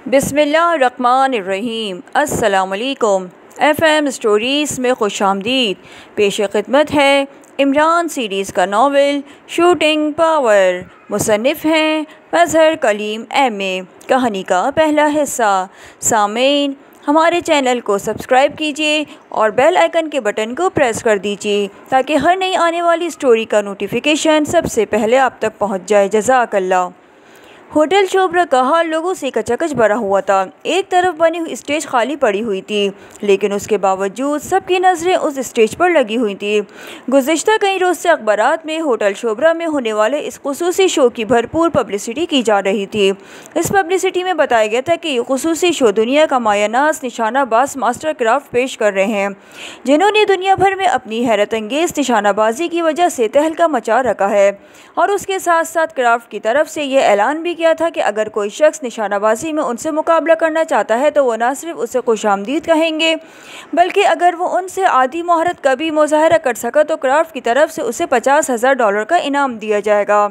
बिस्मिल्लाहिर्रहमानिर्रहीम। अस्सलामुअलैकुम। FM stories में खुशामदीद। पेश खिदमत है इमरान सीरीज़ का नावल शूटिंग पावर। मुसन्निफ़ हैं मज़हर कलीम MA। कहानी का पहला हिस्सा। सामीन, हमारे चैनल को सब्सक्राइब कीजिए और बेल आइकन के बटन को प्रेस कर दीजिए ताकि हर नई आने वाली स्टोरी का नोटिफिकेशन सबसे पहले आप तक पहुंच जाए। जज़ाकल्लाह। होटल शोबरा का हाल लोगों से कचाकच भरा हुआ था। एक तरफ बनी हुई स्टेज खाली पड़ी हुई थी, लेकिन उसके बावजूद सबकी नज़रें उस स्टेज पर लगी हुई थी। गुज़िश्ता कई रोज़ से अखबारात में होटल शोबरा में होने वाले इस खुसूसी शो की भरपूर पब्लिसिटी की जा रही थी। इस पब्लिसिटी में बताया गया था कि ये खुसूसी शो दुनिया का मायानाज़ निशानाबाज मास्टर क्राफ्ट पेश कर रहे हैं, जिन्होंने दुनिया भर में अपनी हैरत अंगेज़ निशानाबाजी की वजह से तहलका मचा रखा है। और उसके साथ साथ क्राफ्ट की तरफ से यह ऐलान भी किया था कि अगर कोई शख्स निशानाबाजी में उनसे मुकाबला करना चाहता है तो वो न सिर्फ उसे खुशामदीद कहेंगे, बल्कि अगर वो उनसे आधी महारत का भी मुजाहरा कर सका तो क्राफ्ट की तरफ से उसे $50,000 का इनाम दिया जाएगा।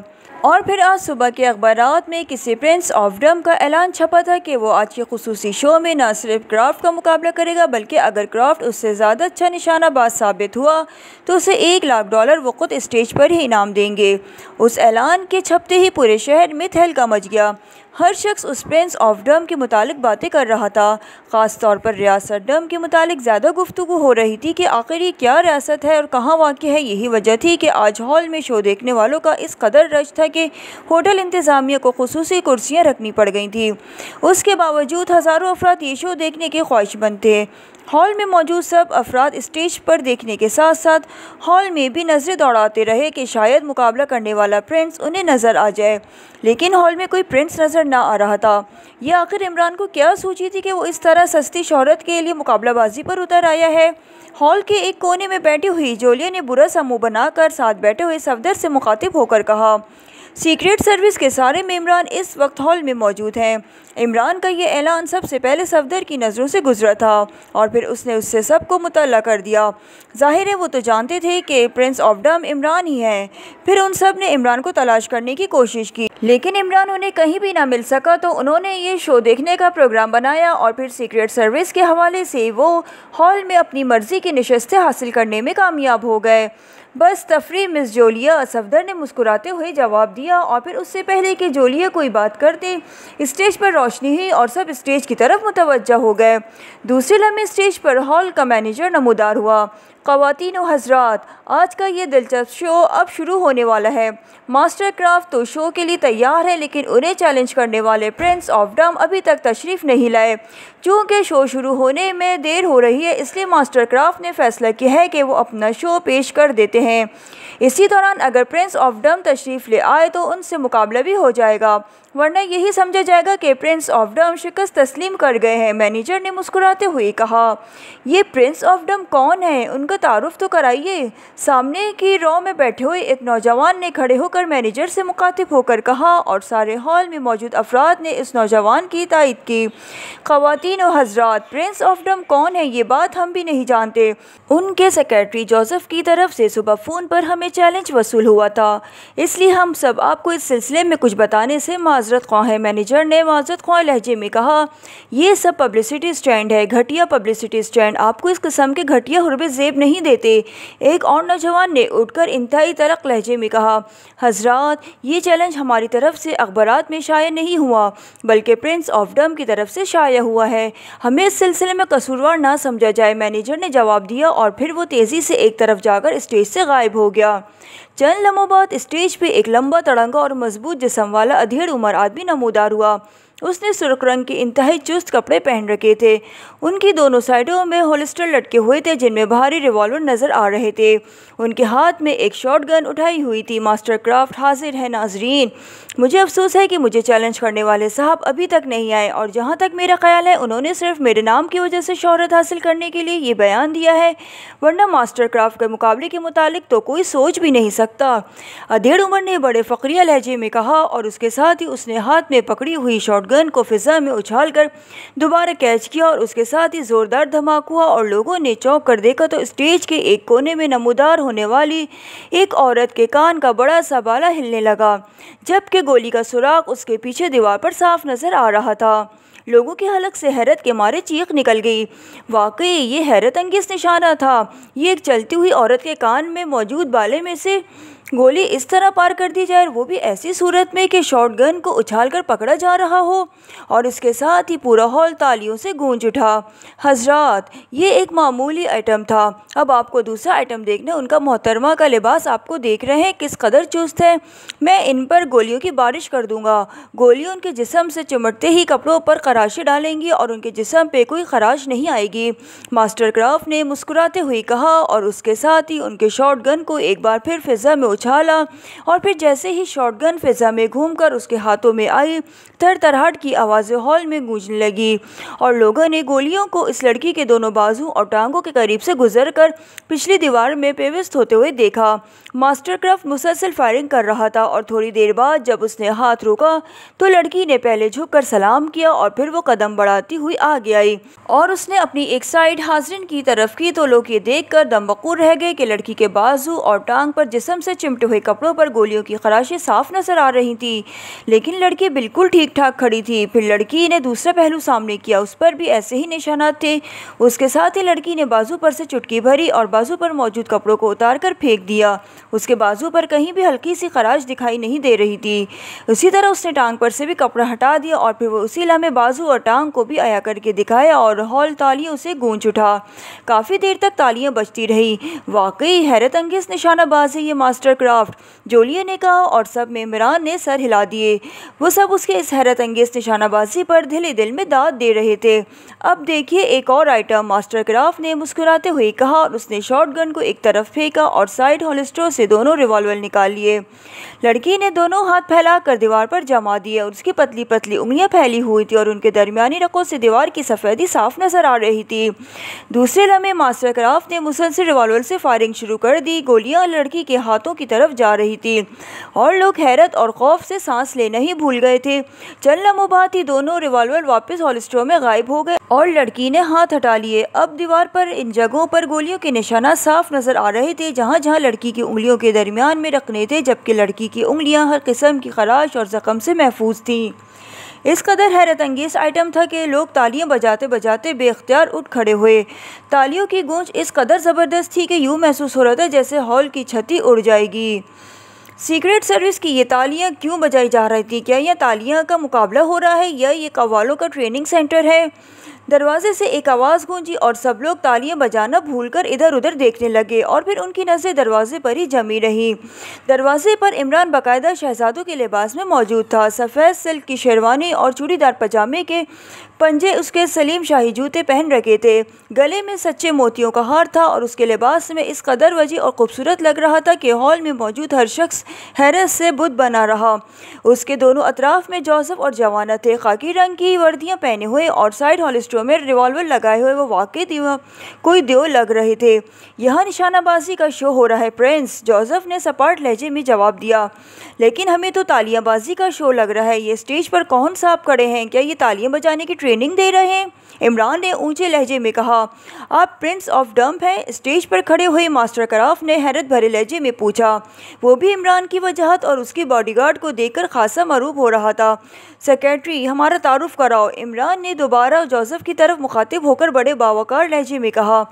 और फिर आज सुबह के अखबारात में किसी प्रिंस ऑफ डम का ऐलान छपा था कि वो आज के खुसूसी शो में न सिर्फ क्राफ्ट का मुकाबला करेगा, बल्कि अगर क्राफ्ट उससे ज़्यादा अच्छा निशानाबाज साबित हुआ तो उसे $1,00,000 वो खुद स्टेज पर ही इनाम देंगे। उस ऐलान के छपते ही पूरे शहर में तहलका मच गया। हर शख्स उस प्रिंस ऑफ डम के मुतालिक बातें कर रहा था। ख़ास तौर पर रियासत डम के मुतालिक ज़्यादा गुफ्तगू हो रही थी कि आखिर ये क्या रियासत है और कहाँ वाक़ है। यही वजह थी कि आज हॉल में शो देखने वालों का इस कदर रश था कि होटल इंतज़ामिया को खुसूसी कुर्सियाँ रखनी पड़ गई थी। उसके बावजूद हज़ारों अफराद ये शो देखने के ख्वाहिशमंद थे। हॉल में मौजूद सब अफराद स्टेज पर देखने के साथ साथ हॉल में भी नज़रें दौड़ाते रहे कि शायद मुकाबला करने वाला प्रिंस उन्हें नज़र आ जाए, लेकिन हॉल में कोई प्रिंस नज़र ना आ रहा था। यह आखिर इमरान को क्या सूझी थी कि वो इस तरह सस्ती शोहरत के लिए मुकाबलाबाजी पर उतर आया है। हॉल के एक कोने में बैठी हुई जोलिया ने बुरा सा मुँह बनाकर साथ बैठे हुए सफदर से मुखातिब होकर कहा, सीक्रेट सर्विस के सारे मेंबरान इस वक्त हॉल में मौजूद हैं। इमरान का ये ऐलान सबसे पहले सफदर की नज़रों से गुजरा था और फिर उसने उससे सबको मुतल्ला कर दिया। ज़ाहिर है वो तो जानते थे कि प्रिंस ऑफ डम इमरान ही है। फिर उन सब ने इमरान को तलाश करने की कोशिश की, लेकिन इमरान उन्हें कहीं भी ना मिल सका। तो उन्होंने ये शो देखने का प्रोग्राम बनाया और फिर सीक्रेट सर्विस के हवाले से वो हॉल में अपनी मर्ज़ी की नशस्तें हासिल करने में कामयाब हो गए। बस तफरी मिस जोलिया, सफदर ने मुस्कुराते हुए जवाब दिया। और फिर उससे पहले कि जोलिया कोई बात करते, स्टेज पर रोशनी हुई और सब स्टेज की तरफ मुतवज्जा हो गए। दूसरे लम्हे स्टेज पर हॉल का मैनेजर नमूदार हुआ। ख़वातीन व हज़रात, आज का ये दिलचस्प शो अब शुरू होने वाला है। मास्टर क्राफ्ट तो शो के लिए तैयार है, लेकिन उन्हें चैलेंज करने वाले प्रिंस ऑफ डम अभी तक तशरीफ़ नहीं लाए। चूँकि शो शुरू होने में देर हो रही है, इसलिए मास्टर क्राफ्ट ने फैसला किया है कि वो अपना शो पेश कर देते हैं। इसी दौरान अगर प्रिंस ऑफ डम तशरीफ़ ले आए तो उनसे मुकाबला भी हो जाएगा, वरना यही समझा जाएगा कि प्रिंस ऑफ डम शिकस्त तस्लीम कर गए हैं। मैनेजर ने मुस्कुराते हुए कहा, ये प्रिंस ऑफ डम कौन है, उनका तारुफ तो कराइए। सामने की रो में बैठे हुए एक नौजवान ने खड़े होकर मैनेजर से मुखातिब होकर कहा और सारे हॉल में मौजूद अफराद ने इस नौजवान की तायद की। ख़वातीन व हज़रात, प्रिंस ऑफ डम कौन है ये बात हम भी नहीं जानते। उनके सेक्रेटरी जोसेफ की तरफ से सुबह फ़ोन पर हमें चैलेंज वसूल हुआ था, इसलिए हम सब आपको इस सिलसिले में कुछ बताने से माजरत ख्वाह है। मैनेजर ने माजरत ख्वाह लहजे में कहा, ये सब पब्लिसिटी स्टैंड है, घटिया पब्लिसिटी स्टैंड, आपको इस किस्म के घटिया हुर्बे ज़ेब नहीं देते। एक और नौजवान ने उठकर इंतहाई तलख लहजे में कहा, हज़रात, ये चैलेंज हमारी तरफ से अखबारात में शाया नहीं हुआ, बल्कि प्रिंस ऑफ डम की तरफ से शाया हुआ है। हमें इस सिलसिले में कसूरवार ना समझा जाए। मैनेजर ने जवाब दिया और फिर वो तेज़ी से एक तरफ जाकर स्टेज से गायब हो गया। चंद लम्हों बाद स्टेज पे एक लंबा, तड़ंगा और मजबूत जिस्म वाला अधेड़ उम्र आदमी नमूदार हुआ। उसने सुर्ख रंग के इंतहाई चुस्त कपड़े पहन रखे थे। उनकी दोनों साइडों में होल्स्टर लटके हुए थे, जिनमें भारी रिवॉल्वर नज़र आ रहे थे। उनके हाथ में एक शॉटगन उठाई हुई थी। मास्टर क्राफ्ट हाजिर है। नाजरीन, मुझे अफसोस है कि मुझे चैलेंज करने वाले साहब अभी तक नहीं आए, और जहाँ तक मेरा ख्याल है उन्होंने सिर्फ मेरे नाम की वजह से शोहरत हासिल करने के लिए ये बयान दिया है, वरना मास्टर क्राफ्ट के मुकाबले के मुतालिक तो कोई सोच भी नहीं सकता। अधेड़ उमर ने बड़े फ़क्रिया लहजे में कहा और उसके साथ ही उसने हाथ में पकड़ी हुई शॉटगन को फिज़ा में उछालकर दोबारा कैच किया और उसके साथ ही ज़ोरदार धमाका हुआ और लोगों ने चौंक कर देखा तो स्टेज के एक कोने में नमूदार होने वाली एक औरत के कान का बड़ा सा बाला हिलने लगा, जबकि गोली का सुराग उसके पीछे दीवार पर साफ नजर आ रहा था। लोगों के हलक से हैरत के मारे चीख निकल गई। वाकई ये हैरत अंगेज़ निशाना था। ये एक चलती हुई औरत के कान में मौजूद बाले में से गोली इस तरह पार कर दी जाए, वो भी ऐसी सूरत में कि शॉटगन को उछालकर पकड़ा जा रहा हो। और इसके साथ ही पूरा हॉल तालियों से गूंज उठा। हजरात, ये एक मामूली आइटम था। अब आपको दूसरा आइटम देखना। उनका मोहतरमा का लिबास आपको देख रहे हैं किस कदर चुस्त है। मैं इन पर गोलियों की बारिश कर दूंगा। गोलियां उनके जिस्म से चिमटते ही कपड़ों पर खराशें डालेंगी और उनके जिस्म पे कोई खराश नहीं आएगी, मास्टर क्राफ्ट ने मुस्कुराते हुए कहा। और उसके साथ ही उनके शॉटगन को एक बार फिर फिजा में उछाला और फिर जैसे ही शॉटगन फिजा में घूमकर उसके हाथों में आई, थरथराहट की आवाज़ें हॉल में गूंजने लगी और लोगों ने गोलियों को इस लड़की के दोनों बाजू और टांगों के करीब से गुजरकर पिछली दीवार में पेविस्त होते हुए देखा। मास्टर क्राफ्ट मुसलसल फायरिंग कर रहा था और थोड़ी देर बाद जब उसने हाथ रोका तो लड़की ने पहले झुककर सलाम किया और फिर वो कदम बढ़ाती हुई आगे आई और उसने अपनी एक साइड हाजरीन की तरफ की तो लोग ये देखकर दमबकूर रह गए कि लड़की के बाजू और टांग पर जिस्म से चिमटे हुए कपड़ों पर गोलियों की खराशें साफ नजर आ रही थी, लेकिन लड़की बिल्कुल ठीक ठाक खड़ी थी। फिर लड़की ने दूसरा पहलू सामने किया, उस पर भी ऐसे ही निशानात थे। उसके साथ ही लड़की ने बाजू पर से चुटकी भरी और बाजू पर मौजूद कपड़ों को उतार कर फेंक दिया। उसके बाजू पर कहीं भी हल्की सी खराश दिखाई नहीं दे रही थी। उसी तरह उसने टांग पर से भी कपड़ा हटा दिया और फिर वो उसी लम्हे बाजू और टांग को भी आया करके दिखाया और हॉल तालियों से गूंज उठा। काफ़ी देर तक तालियां बजती रही। वाकई हैरत अंगेज़ निशानाबाज है ये मास्टर क्राफ्ट, जोलिया ने कहा और सब मेंबरान ने सर हिला दिए। वो सब उसके इस हैरत अंगेज़ निशानाबाजी पर दिल ही दिल में दाद दे रहे थे। अब देखिए एक और आइटम, मास्टर क्राफ्ट ने मुस्कुराते हुए कहा और उसने शॉटगन को एक तरफ फेंका और साइड होलिस्टरों से दोनों रिवॉल्वर निकाल लिए। लड़की ने दोनों हाथ फैलाकर दीवार पर जमा दिए और उसकी पतली पतली उंगलियां फैली हुई थी और उनके दरमियानी रखों से दीवार की सफ़ेदी साफ नजर आ रही थी। दूसरे लम्हे मास्टर क्राफ्ट ने मुसलसल रिवॉल्वर से फायरिंग शुरू कर दी। गोलियां लड़की के हाथों की तरफ जा रही थी और लोग हैरत और खौफ से सांस लेना ही भूल गए थे। चंद लम्हों बाद ही दोनों रिवॉल्वर वापस होलिस्टरों में गायब हो गए और लड़की ने हाथ हटा लिए। अब दीवार पर इन जगहों पर गोलियों के निशाना साफ नजर आ रहे थे जहां जहां लड़की की उंगलियों के दरमियान में रखने थे, जबकि लड़की की उंगलियां हर किस्म की खराश और जख्म से महफूज थीं। इस कदर हैरत अंगेज़ आइटम था कि लोग तालियां बजाते बजाते बेख्तियार उठ खड़े हुए। तालियों की गूंज इस कदर ज़बरदस्त थी कि यूँ महसूस हो रहा था जैसे हॉल की छत उड़ जाएगी। सीक्रेट सर्विस की ये तालियां क्यों बजाई जा रही थी? क्या यह तालियां का मुकाबला हो रहा है या ये कव्वालों का ट्रेनिंग सेंटर है? दरवाजे से एक आवाज़ गूंजी और सब लोग तालियां बजाना भूलकर इधर उधर देखने लगे और फिर उनकी नज़रें दरवाजे पर ही जमी रही। दरवाजे पर इमरान बाकायदा शहजादों के लिबास में मौजूद था। सफ़ेद सिल्क की शेरवानी और चूड़ीदार पजामे के पंजे उसके सलीम शाही जूते पहन रखे थे। गले में सच्चे मोतियों का हार था और उसके लिबास में इस कदर वजी और खूबसूरत लग रहा था कि हॉल में मौजूद हर शख्स हैरत से बुत बना रहा। उसके दोनों अतराफ में जोसेफ और जवाना थे, खाकी रंग की वर्दियाँ पहने हुए और साइड हॉलिस्टरों में रिवॉल्वर लगाए हुए। वो वाकई कोई देव लग रहे थे। यहाँ निशानाबाजी का शो हो रहा है प्रिंस, जोसेफ ने सपाट लहजे में जवाब दिया। लेकिन हमें तो तालियाबाजी का शो लग रहा है। ये स्टेज पर कौन साहब खड़े हैं? क्या ये तालियां बजाने की ट्रेनिंग दे रहे हैं? इमरान ने ऊंचे लहजे में कहा। आप प्रिंस ऑफ डम्प हैं? स्टेज पर खड़े हुए मास्टर क्राफ्ट ने हैरत भरे लहजे में पूछा। वो भी इमरान की वजहत और उसके बॉडीगार्ड को देखकर खासा मरूब हो रहा था। सेक्रेटरी, हमारा तारुफ कराओ, इमरान ने दोबारा जोसेफ की तरफ मुखातिब होकर बड़े बावकार लहजे में कहा।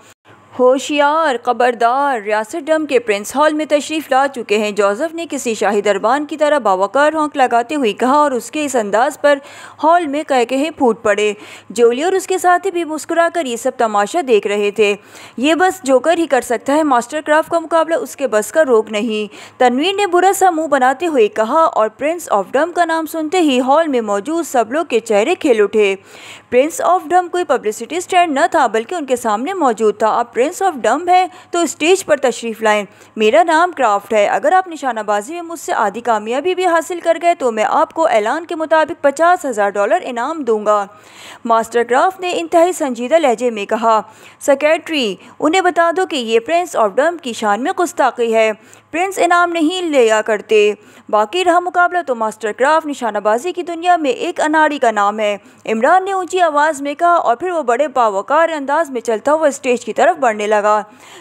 होशियार, खबरदार, रियासत डम के प्रिंस हॉल में तशरीफ़ ला चुके हैं, जोसेफ ने किसी शाही दरबान की तरह बावकार हौंक लगाते हुए कहा और उसके इस अंदाज पर हॉल में कहकहे फूट पड़े। जोली और उसके साथी भी मुस्कुराकर ये सब तमाशा देख रहे थे। ये बस जोकर ही कर सकता है, मास्टर क्राफ्ट का मुकाबला उसके बस का रोग नहीं, तनवीर ने बुरा सा मुँह बनाते हुए कहा और प्रिंस ऑफ डम का नाम सुनते ही हॉल में मौजूद सब लोग के चेहरे खिल उठे। प्रिंस ऑफ डम कोई पब्लिसिटी स्टैंड न था बल्कि उनके सामने मौजूद था। आप प्रिंस ऑफ डम है तो स्टेज पर तशरीफ़ लाएं। मेरा नाम क्राफ्ट है। अगर आप निशानाबाजी में मुझसे आधी कामयाबी भी हासिल कर गए तो मैं आपको ऐलान के मुताबिक $50,000 इनाम दूंगा। मास्टर क्राफ्ट ने इंतहाई संजीदा लहजे में कहा। सेक्रेटरी, उन्हें बता दो कि ये प्रिंस ऑफ डम की शान में गुस्ताखी है। प्रिंस इनाम नहीं लिया करते। बाकी रहा मुकाबला तो मास्टर क्राफ्ट निशानाबाजी की दुनिया में एक अनाड़ी का नाम है, इमरान ने ऊंची आवाज़ में कहा और फिर वो बड़े बावकार अंदाज में चलता हुआ स्टेज की तरफ बढ़ने लगा।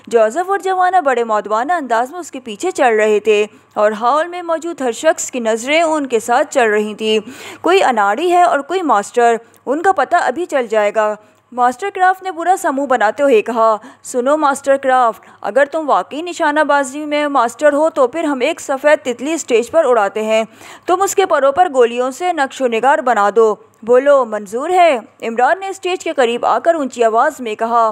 जोसेफ और जवाना बड़े मौदवाना अंदाज में उसके पीछे चल रहे थे और हॉल में मौजूद हर शख्स की नज़रें उनके साथ चल रही थी। कोई अनाड़ी है और कोई मास्टर, उनका पता अभी चल जाएगा। मास्टर क्राफ्ट ने बुरा समूह बनाते हुए कहा, सुनो मास्टर क्राफ्ट, अगर तुम वाकई निशानाबाजी में मास्टर हो तो फिर हम एक सफ़ेद तितली स्टेज पर उड़ाते हैं। तुम उसके परों पर गोलियों से नक्शो निगार बना दो। बोलो, मंजूर है? इमरान ने स्टेज के करीब आकर ऊंची आवाज़ में कहा,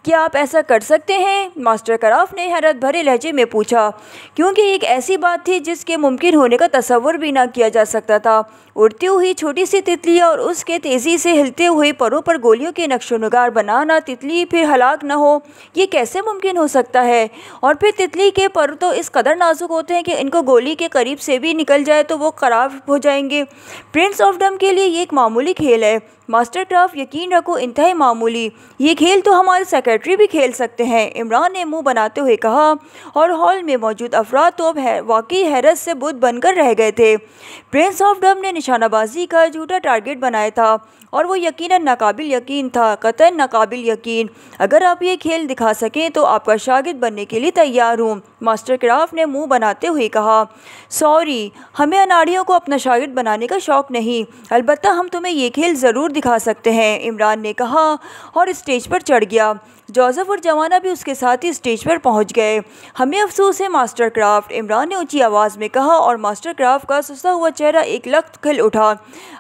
क्या आप ऐसा कर सकते हैं? मास्टर क्राफ्ट ने हैरत भरे लहजे में पूछा, क्योंकि एक ऐसी बात थी जिसके मुमकिन होने का तसव्वुर भी ना किया जा सकता था। उड़ती हुई छोटी सी तितली और उसके तेज़ी से हिलते हुए परों पर गोलियों के नक्शोनुगार बनाना, तितली फिर हलाक न हो, ये कैसे मुमकिन हो सकता है? और फिर तितली के पर तो इस कदर नाजुक होते हैं कि इनको गोली के करीब से भी निकल जाए तो वो खराब हो जाएंगे। प्रिंस ऑफ डम के लिए ये एक मामूली खेल है मास्टर क्राफ्ट, यकीन रखो, इंतहाई मामूली। ये खेल तो हमारे सेक्रेटरी भी खेल सकते हैं, इमरान ने मुंह बनाते हुए कहा। और हॉल में मौजूद अफराद तो अब वाकई हैरत से बुत बनकर रह गए थे। प्रिंस ऑफ डम ने निशानाबाजी का झूठा टारगेट बनाया था और वो यकीनन नाकाबिल यकीन था, कतई नाकाबिल यकीन। अगर आप ये खेल दिखा सकें तो आपका शागिर्द बनने के लिए तैयार हूँ, मास्टर क्राफ्ट ने मुंह बनाते हुए कहा। सॉरी, हमें अनाड़ियों को अपना शागिर्द बनाने का शौक़ नहीं, अलबत्ता हम तुम्हें ये खेल ज़रूर दिखा सकते हैं, इमरान ने कहा और स्टेज पर चढ़ गया। जोसेफ और जवाना भी उसके साथ ही स्टेज पर पहुंच गए। हमें अफसोस है मास्टर क्राफ्ट, इमरान ने ऊंची आवाज़ में कहा और मास्टर क्राफ्ट का सुस्ता हुआ चेहरा एक लख्त खिल उठा।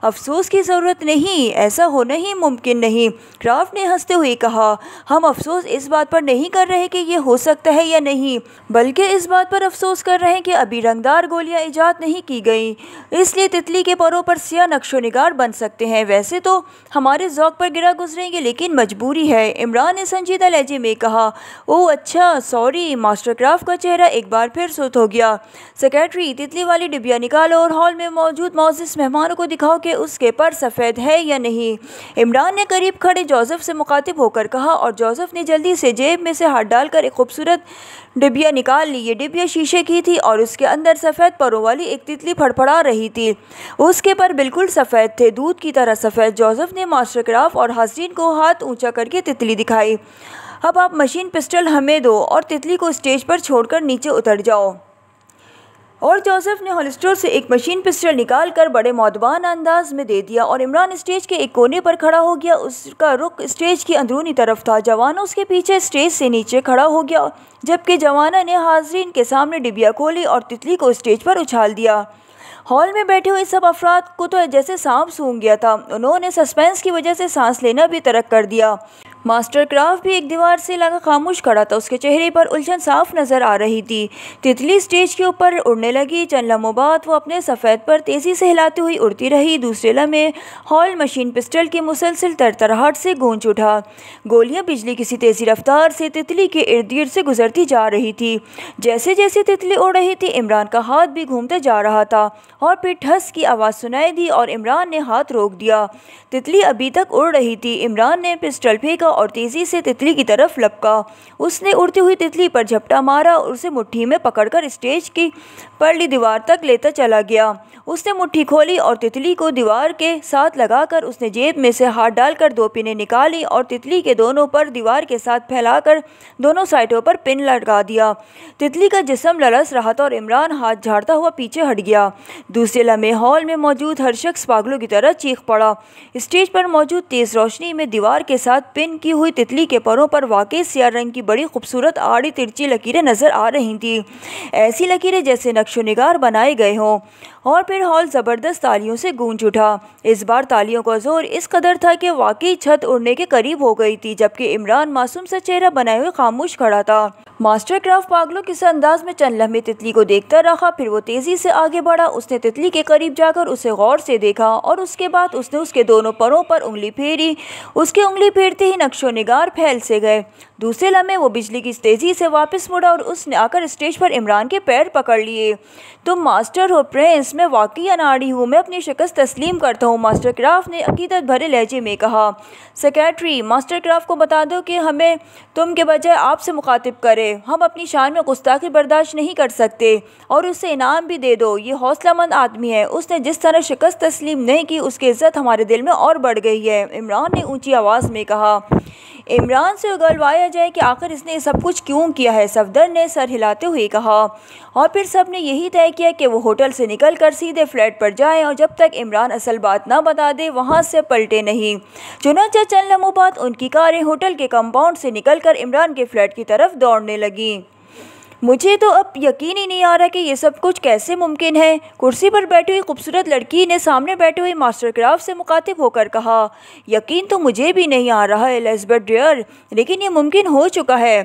अफसोस की ज़रूरत नहीं, ऐसा होना ही मुमकिन नहीं, क्राफ्ट ने हंसते हुए कहा। हम अफसोस इस बात पर नहीं कर रहे कि ये हो सकता है या नहीं, बल्कि इस बात पर अफसोस कर रहे हैं कि अभी रंगदार गोलियां ईजाद नहीं की गई, इसलिए तितली के परों पर सिया नक्शो निगार बन सकते हैं। वैसे तो हमारे ज़ौक़ पर गिरा गुजरेंगे, लेकिन मजबूरी है, इमरान ने संजीदा लहजे में कहा। ओह अच्छा, सॉरी। मास्टर क्राफ्ट का चेहरा एक बार फिर सुस्त हो गया। सेक्रेटरी, तितली वाली डिबिया निकालो और हॉल में मौजूद मौजूद मेहमानों को दिखाओ कि उसके पर सफ़ेद है या नहीं, इमरान ने करीब खड़े जोसेफ से मुखातिब होकर कहा और जोसेफ ने जल्दी से जेब में से हाथ डालकर एक खूबसूरत डिबिया निकाल ली। ये डिबिया शीशे की थी और उसके अंदर सफ़ेद परों वाली एक तितली फड़फड़ा रही थी। उसके पर बिल्कुल सफ़ेद थे, दूध की तरह सफ़ेद। जोसेफ ने मास्टर क्राफ्ट और हाज़रीन को हाथ ऊंचा करके तितली दिखाई। अब आप मशीन पिस्टल हमें दो और तितली को स्टेज पर छोड़कर नीचे उतर जाओ। और जोसेफ ने होलिस्टर से एक मशीन पिस्टल निकालकर बड़े मौदबान अंदाज में दे दिया और इमरान स्टेज के एक कोने पर खड़ा हो गया। उसका रुख स्टेज की अंदरूनी तरफ था। जवाना उसके पीछे स्टेज से नीचे खड़ा हो गया, जबकि जवाना ने हाज़रीन के सामने डिबिया खोली और तितली को स्टेज पर उछाल दिया। हॉल में बैठे हुए सब अफराद को तो जैसे सांप सूंघ गया था। उन्होंने सस्पेंस की वजह से सांस लेना भी तर्क कर दिया। मास्टर क्राफ्ट भी एक दीवार से लगा खामोश खड़ा था। उसके चेहरे पर उलझन साफ नजर आ रही थी। तितली स्टेज के ऊपर उड़ने लगी। चंद लम्हों बाद वो अपने सफ़ेद पर तेज़ी से हिलाती हुई उड़ती रही। दूसरे लम्हे हॉल मशीन पिस्टल की मुसलसल तरतराहट से गूंज उठा। गोलियां बिजली किसी तेज़ी रफ्तार से तितली के इर्द गिर्द से गुजरती जा रही थी। जैसे जैसे तितली उड़ रही थी, इमरान का हाथ भी घूमते जा रहा था और फिर ठस की आवाज़ सुनाई दी और इमरान ने हाथ रोक दिया। तितली अभी तक उड़ रही थी। इमरान ने पिस्टल फेंका और तेज़ी से तितली की तरफ लपका। उसने उड़ती हुई तितली पर झपटा मारा और उसे मुट्ठी में पकड़कर स्टेज की परली दीवार तक लेता चला गया। उसने मुट्ठी खोली और तितली को दीवार के साथ लगाकर उसने जेब में से हाथ डालकर 2 पिनें निकाली और तितली के दोनों पर दीवार के साथ फैलाकर दोनों साइडों पर पिन लगा दिया। तितली का जिस्म ललस रहा था और इमरान हाथ झाड़ता हुआ पीछे हट गया। दूसरे लम्हे हॉल में मौजूद हर शख्स पागलों की तरह चीख पड़ा। स्टेज पर मौजूद तेज़ रोशनी में दीवार के साथ पिन की हुई तितली के परों पर वाकई सियाह रंग की बड़ी खूबसूरत आड़ी तिरछी लकीरें नजर आ रही थीं, ऐसी लकीरें जैसे नक्शो निगार बनाए गए हों। और फिर हॉल ज़बरदस्त तालियों से गूंज उठा। इस बार तालियों का जोर इस कदर था कि वाकई छत उड़ने के करीब हो गई थी, जबकि इमरान मासूम सा चेहरा बनाए हुए खामोश खड़ा था। मास्टर क्राफ्ट पागलों किस अंदाज में चंद लम्हे तितली को देखता रहा। फिर वो तेज़ी से आगे बढ़ा। उसने तितली के करीब जाकर उसे गौर से देखा और उसके बाद उसने उसके दोनों परों पर उंगली फेरी। उसकी उंगली फेरते ही नक्शो निगार फैल से गए। दूसरे लम्हे वो बिजली की तेज़ी से वापस मुड़ा और उसने आकर स्टेज पर इमरान के पैर पकड़ लिए। तुम मास्टर हो प्रिंस, मैं वाकई अनाड़ी हूँ, मैं अपनी शिकस्त तस्लीम करता हूँ, मास्टर क्राफ्ट ने अकीदत भरे लहजे में कहा। सेक्रेटरी, मास्टर क्राफ्ट को बता दो कि हमें तुम के बजाय आपसे मुखातिब करे। है, हम अपनी शान में गुस्ताखी बर्दाश्त नहीं कर सकते और उसे इनाम भी दे दो। ये हौसलामंद आदमी है, उसने जिस तरह शिकस्त तस्लीम नहीं की उसकी इज्जत हमारे दिल में और बढ़ गई है, इमरान ने ऊंची आवाज़ में कहा। इमरान से उगलवाया जाए कि आखिर इसने सब कुछ क्यों किया है, सफदर ने सर हिलाते हुए कहा। और फिर सब ने यही तय किया कि वो होटल से निकलकर सीधे फ्लैट पर जाएं और जब तक इमरान असल बात ना बता दे वहाँ से पलटे नहीं। चुनांचे चंद लम्हों बाद उनकी कारें होटल के कंपाउंड से निकलकर इमरान के फ्लैट की तरफ दौड़ने लगीं। मुझे तो अब यकीन ही नहीं आ रहा कि ये सब कुछ कैसे मुमकिन है, कुर्सी पर बैठी हुई खूबसूरत लड़की ने सामने बैठे हुए मास्टर क्राफ्ट से मुखातिब होकर कहा। यकीन तो मुझे भी नहीं आ रहा है एलिज़ाबेथ डियर, लेकिन ये मुमकिन हो चुका है।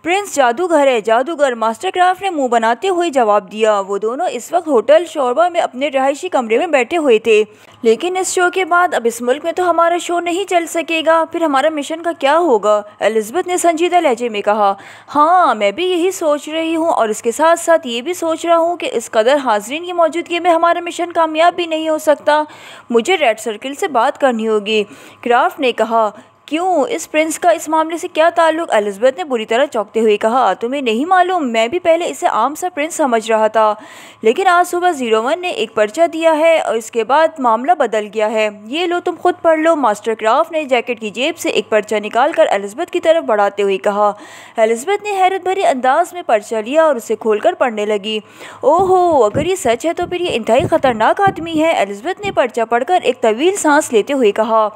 प्रिंस जादूगर है, जादूगर, मास्टर क्राफ्ट ने मुंह बनाते हुए जवाब दिया। वो दोनों इस वक्त होटल शोरबा में अपने रहायशी कमरे में बैठे हुए थे। लेकिन इस शो के बाद अब इस मुल्क में तो हमारा शो नहीं चल सकेगा, फिर हमारा मिशन का क्या होगा, एलिज़ाबेथ ने संजीदा लहजे में कहा। हाँ, मैं भी यही सोच रही हूँ और इसके साथ साथ ये भी सोच रहा हूँ कि इस कदर हाजरीन की मौजूदगी में हमारा मिशन कामयाब भी नहीं हो सकता। मुझे रेड सर्किल से बात करनी होगी, क्राफ्ट ने कहा। क्यों, इस प्रिंस का इस मामले से क्या ताल्लुक, एलिज़ाबेथ ने बुरी तरह चौंकते हुए कहा। तुम्हें नहीं मालूम, मैं भी पहले इसे आम सा प्रिंस समझ रहा था, लेकिन आज सुबह 01 ने एक पर्चा दिया है और इसके बाद मामला बदल गया है। ये लो, तुम खुद पढ़ लो, मास्टर क्राफ्ट ने जैकेट की जेब से एक पर्चा निकालकर एलिज़ाबेथ की तरफ बढ़ाते हुए कहा। एलिज़ाबेथ ने हैरत भरे अंदाज में पर्चा लिया और उसे खोलकर पढ़ने लगी। ओहो, अगर ये सच है तो फिर ये इंतहाई खतरनाक आदमी है, एलिज़ाबेथ ने पर्चा पढ़कर एक तवील सांस लेते हुए कहा।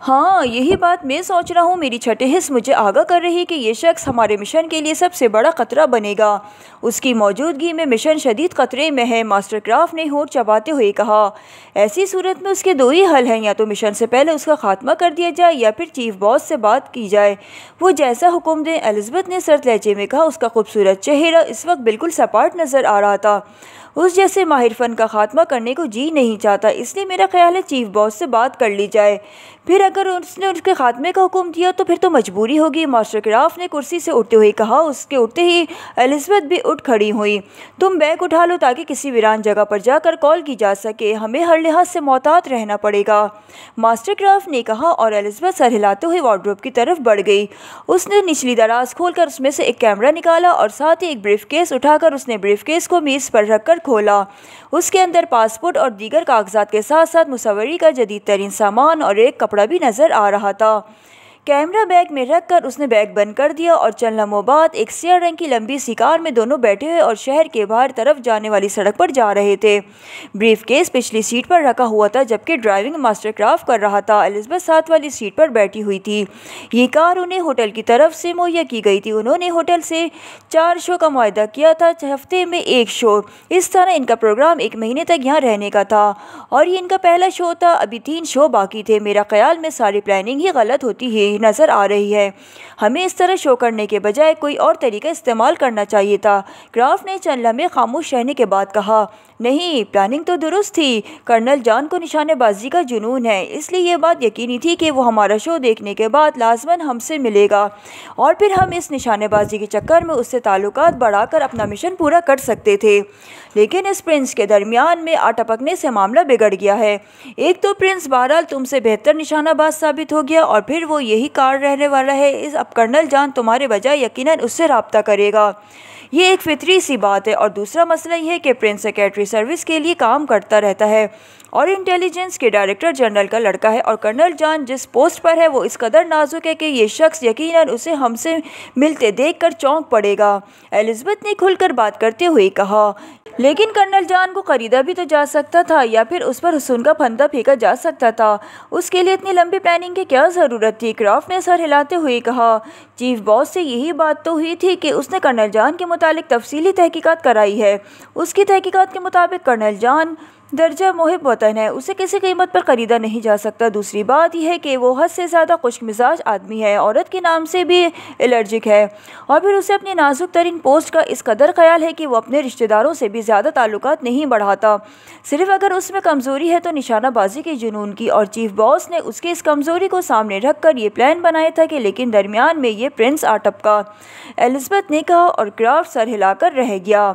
हाँ, यही बात मैं सोच रहा हूँ। मेरी छठे हिस्स मुझे आगाह कर रही है कि ये शख्स हमारे मिशन के लिए सबसे बड़ा खतरा बनेगा। उसकी मौजूदगी में मिशन शदीद खतरे में है, मास्टर क्राफ्ट ने होंठ चबाते हुए कहा। ऐसी सूरत में उसके दो ही हल हैं, या तो मिशन से पहले उसका खात्मा कर दिया जाए या फिर चीफ बॉस से बात की जाए। वो जैसा हुक्म दें, एलिज़ाबेथ ने सर्द लहजे में कहा। उसका खूबसूरत चेहरा इस वक्त बिल्कुल सपाट नज़र आ रहा था। उस जैसे माहिर फन का खात्मा करने को जी नहीं चाहता, इसलिए मेरा ख्याल है चीफ बॉस से बात कर ली जाए। फिर अगर उसने उसके खात्मे का हुक्म दिया तो फिर तो मजबूरी होगी, मास्टर क्राफ्ट ने कुर्सी से उठते हुए कहा। उसके उठते ही एलिज़ाबेथ भी उठ खड़ी हुई। तुम बैग उठा लो ताकि किसी वीरान जगह पर जाकर कॉल की जा सके, हमें हर लिहाज से मोहतात रहना पड़ेगा, मास्टर क्राफ्ट ने कहा। और एलिज़ाबेथ सर हिलाते हुए वार्डरोब की तरफ बढ़ गई। उसने निचली दराज खोलकर उसमें से एक कैमरा निकाला और साथ ही एक ब्रीफकेस उठाकर उसने ब्रीफकेस को मेज़ पर रखकर खोला। उसके अंदर पासपोर्ट और दीगर कागजात के साथ साथ मुसव्वरी का जदीद तरीन सामान और एक कपड़ा भी नज़र आ रहा था। कैमरा बैग में रखकर उसने बैग बंद कर दिया और चंद लम्हों बाद एक सियाह रंग की लंबी सी कार में दोनों बैठे हुए और शहर के बाहर तरफ जाने वाली सड़क पर जा रहे थे। ब्रीफकेस पिछली सीट पर रखा हुआ था जबकि ड्राइविंग मास्टर क्राफ्ट कर रहा था। एलिज़ाबेथ साथ वाली सीट पर बैठी हुई थी। ये कार उन्हें होटल की तरफ से मुहैया की गई थी। उन्होंने होटल से 4 शो का मुआहदा किया था, हफ्ते में 1 शो। इस तरह इनका प्रोग्राम 1 महीने तक यहाँ रहने का था और ये इनका पहला शो था। अभी 3 शो बाकी थे। मेरा ख्याल में सारी प्लानिंग ही गलत होती है नज़र आ रही है। हमें इस तरह शो करने के बजाय कोई और तरीका इस्तेमाल करना चाहिए था, क्राफ्ट ने चंद लम्हे खामोश रहने के बाद कहा। नहीं, प्लानिंग तो दुरुस्त थी। कर्नल जॉन को निशानेबाजी का जुनून है, इसलिए ये बात यकीनी थी कि वो हमारा शो देखने के बाद लाजमन हमसे मिलेगा और फिर हम इस निशानेबाजी के चक्कर में उससे ताल्लुकात बढ़ाकर अपना मिशन पूरा कर सकते थे। लेकिन इस प्रिंस के दरमियान में आ टपकने से मामला बिगड़ गया है। एक तो प्रिंस बहरहाल तुमसे बेहतर निशानाबाज साबित हो गया और फिर वो यही कार रहने वाला है। अब कर्नल जॉन तुम्हारे बजाय यकीनन उससे रब्ता करेगा, ये एक फितरी सी बात है। और दूसरा मसला यह है कि प्रिंस सेक्रेटरी सर्विस के लिए काम करता रहता है और इंटेलिजेंस के डायरेक्टर जनरल का लड़का है और कर्नल जॉन जिस पोस्ट पर है वो इस कदर नाजुक है कि ये शख्स यकीनन उसे हमसे मिलते देखकर चौंक पड़ेगा, एलिज़ाबेथ ने खुलकर बात करते हुए कहा। लेकिन कर्नल जॉन को खरीदा भी तो जा सकता था या फिर उस पर हुस्न का फंदा फेंका जा सकता था। उसके लिए इतनी लंबी प्लानिंग की क्या ज़रूरत थी, क्राफ्ट ने सर हिलाते हुए कहा। चीफ बॉस से यही बात तो हुई थी कि उसने कर्नल जॉन के मुतालिक तफसीली तहकीकात कराई है। उसकी तहकीकात के मुताबिक कर्नल जॉन दर्जा मुहिब वतन है, उसे किसी कीमत पर ख़रीदा नहीं जा सकता। दूसरी बात यह है कि वो हद से ज़्यादा खुश्क मिजाज आदमी है, औरत के नाम से भी एलर्जिक है और फिर उसे अपनी नाजुक तरीन पोस्ट का इस कदर ख्याल है कि वो अपने रिश्तेदारों से भी ज़्यादा ताल्लुकात नहीं बढ़ाता, सिर्फ अगर उसमें कमज़ोरी है तो निशानाबाजी के जुनून की। और चीफ बॉस ने उसकी इस कमज़ोरी को सामने रख कर ये प्लान बनाया था कि लेकिन दरमियान में ये प्रिंस आ टपका, एलिज़ाबेथ ने कहा और क्राफ्ट सर हिलाकर रह गया।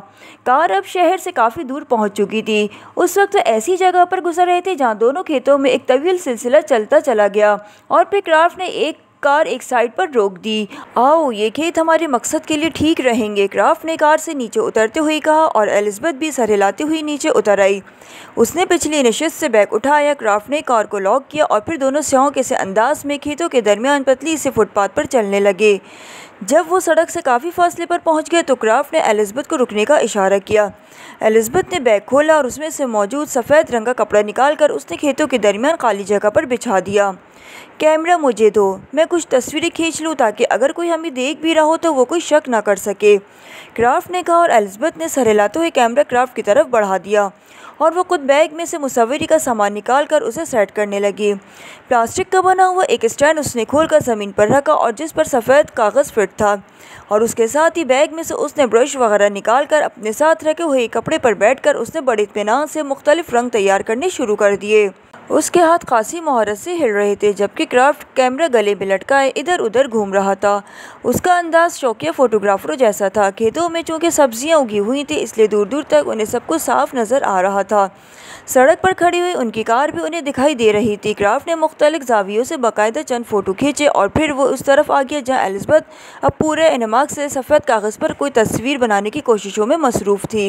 कार अब शहर से काफ़ी दूर पहुँच चुकी थी। उस वक्त ऐसी जगह पर गुजर रहे थे जहाँ दोनों खेतों में एक तवील सिलसिला चलता चला गया और फिर क्राफ्ट ने एक कार एक साइड पर रोक दी। आओ, ये खेत हमारे मकसद के लिए ठीक रहेंगे, क्राफ्ट ने कार से नीचे उतरते हुए कहा और एलिज़ाबेथ भी सर हिलाते हुए नीचे उतर आई। उसने पिछली नशिस्त से बैग उठाया। क्राफ्ट ने कार को लॉक किया और फिर दोनों स्यों के से अंदाज में खेतों के दरमियान पतली से फुटपाथ पर चलने लगे। जब वो सड़क से काफ़ी फासले पर पहुंच गए तो क्राफ्ट ने एलिज़ाबेथ को रुकने का इशारा किया। एलिज़ाबेथ ने बैग खोला और उसमें से मौजूद सफ़ेद रंग का कपड़ा निकालकर उसने खेतों के दरमियान खाली जगह पर बिछा दिया। कैमरा मुझे दो, मैं कुछ तस्वीरें खींच लूँ ताकि अगर कोई हमें देख भी रहा हो तो वो कोई शक ना कर सके, क्राफ्ट ने कहा और एलिज़ाबेथ ने सर हिलाते हुए कैमरा क्राफ्ट की तरफ बढ़ा दिया और वो खुद बैग में से मुसव्वरी का सामान निकालकर उसे सेट करने लगी। प्लास्टिक का बना हुआ एक स्टैंड उसने खोलकर ज़मीन पर रखा और जिस पर सफ़ेद कागज़ फिट था, और उसके साथ ही बैग में से उसने ब्रश वगैरह निकालकर अपने साथ रखे हुए कपड़े पर बैठकर उसने बड़े इत्मीनान से मुख्तलिफ रंग तैयार करने शुरू कर दिए। उसके हाथ खासी महारत से हिल रहे थे जबकि क्राफ्ट कैमरा गले में लटकाए इधर उधर घूम रहा था। उसका अंदाज शौकिया फ़ोटोग्राफरों जैसा था। खेतों में चूँकि सब्जियां उगी हुई थी इसलिए दूर दूर तक उन्हें सब कुछ साफ नज़र आ रहा था। सड़क पर खड़ी हुई उनकी कार भी उन्हें दिखाई दे रही थी। क्राफ्ट ने मुख्तलिफ जावियों से बाकायदा चंद फ़ोटो खींचे और फिर वो उस तरफ आ गया जहाँ एलिज़ाबेथ अब पूरे इनमाक से सफ़ेद कागज़ पर कोई तस्वीर बनाने की कोशिशों में मसरूफ़ थी।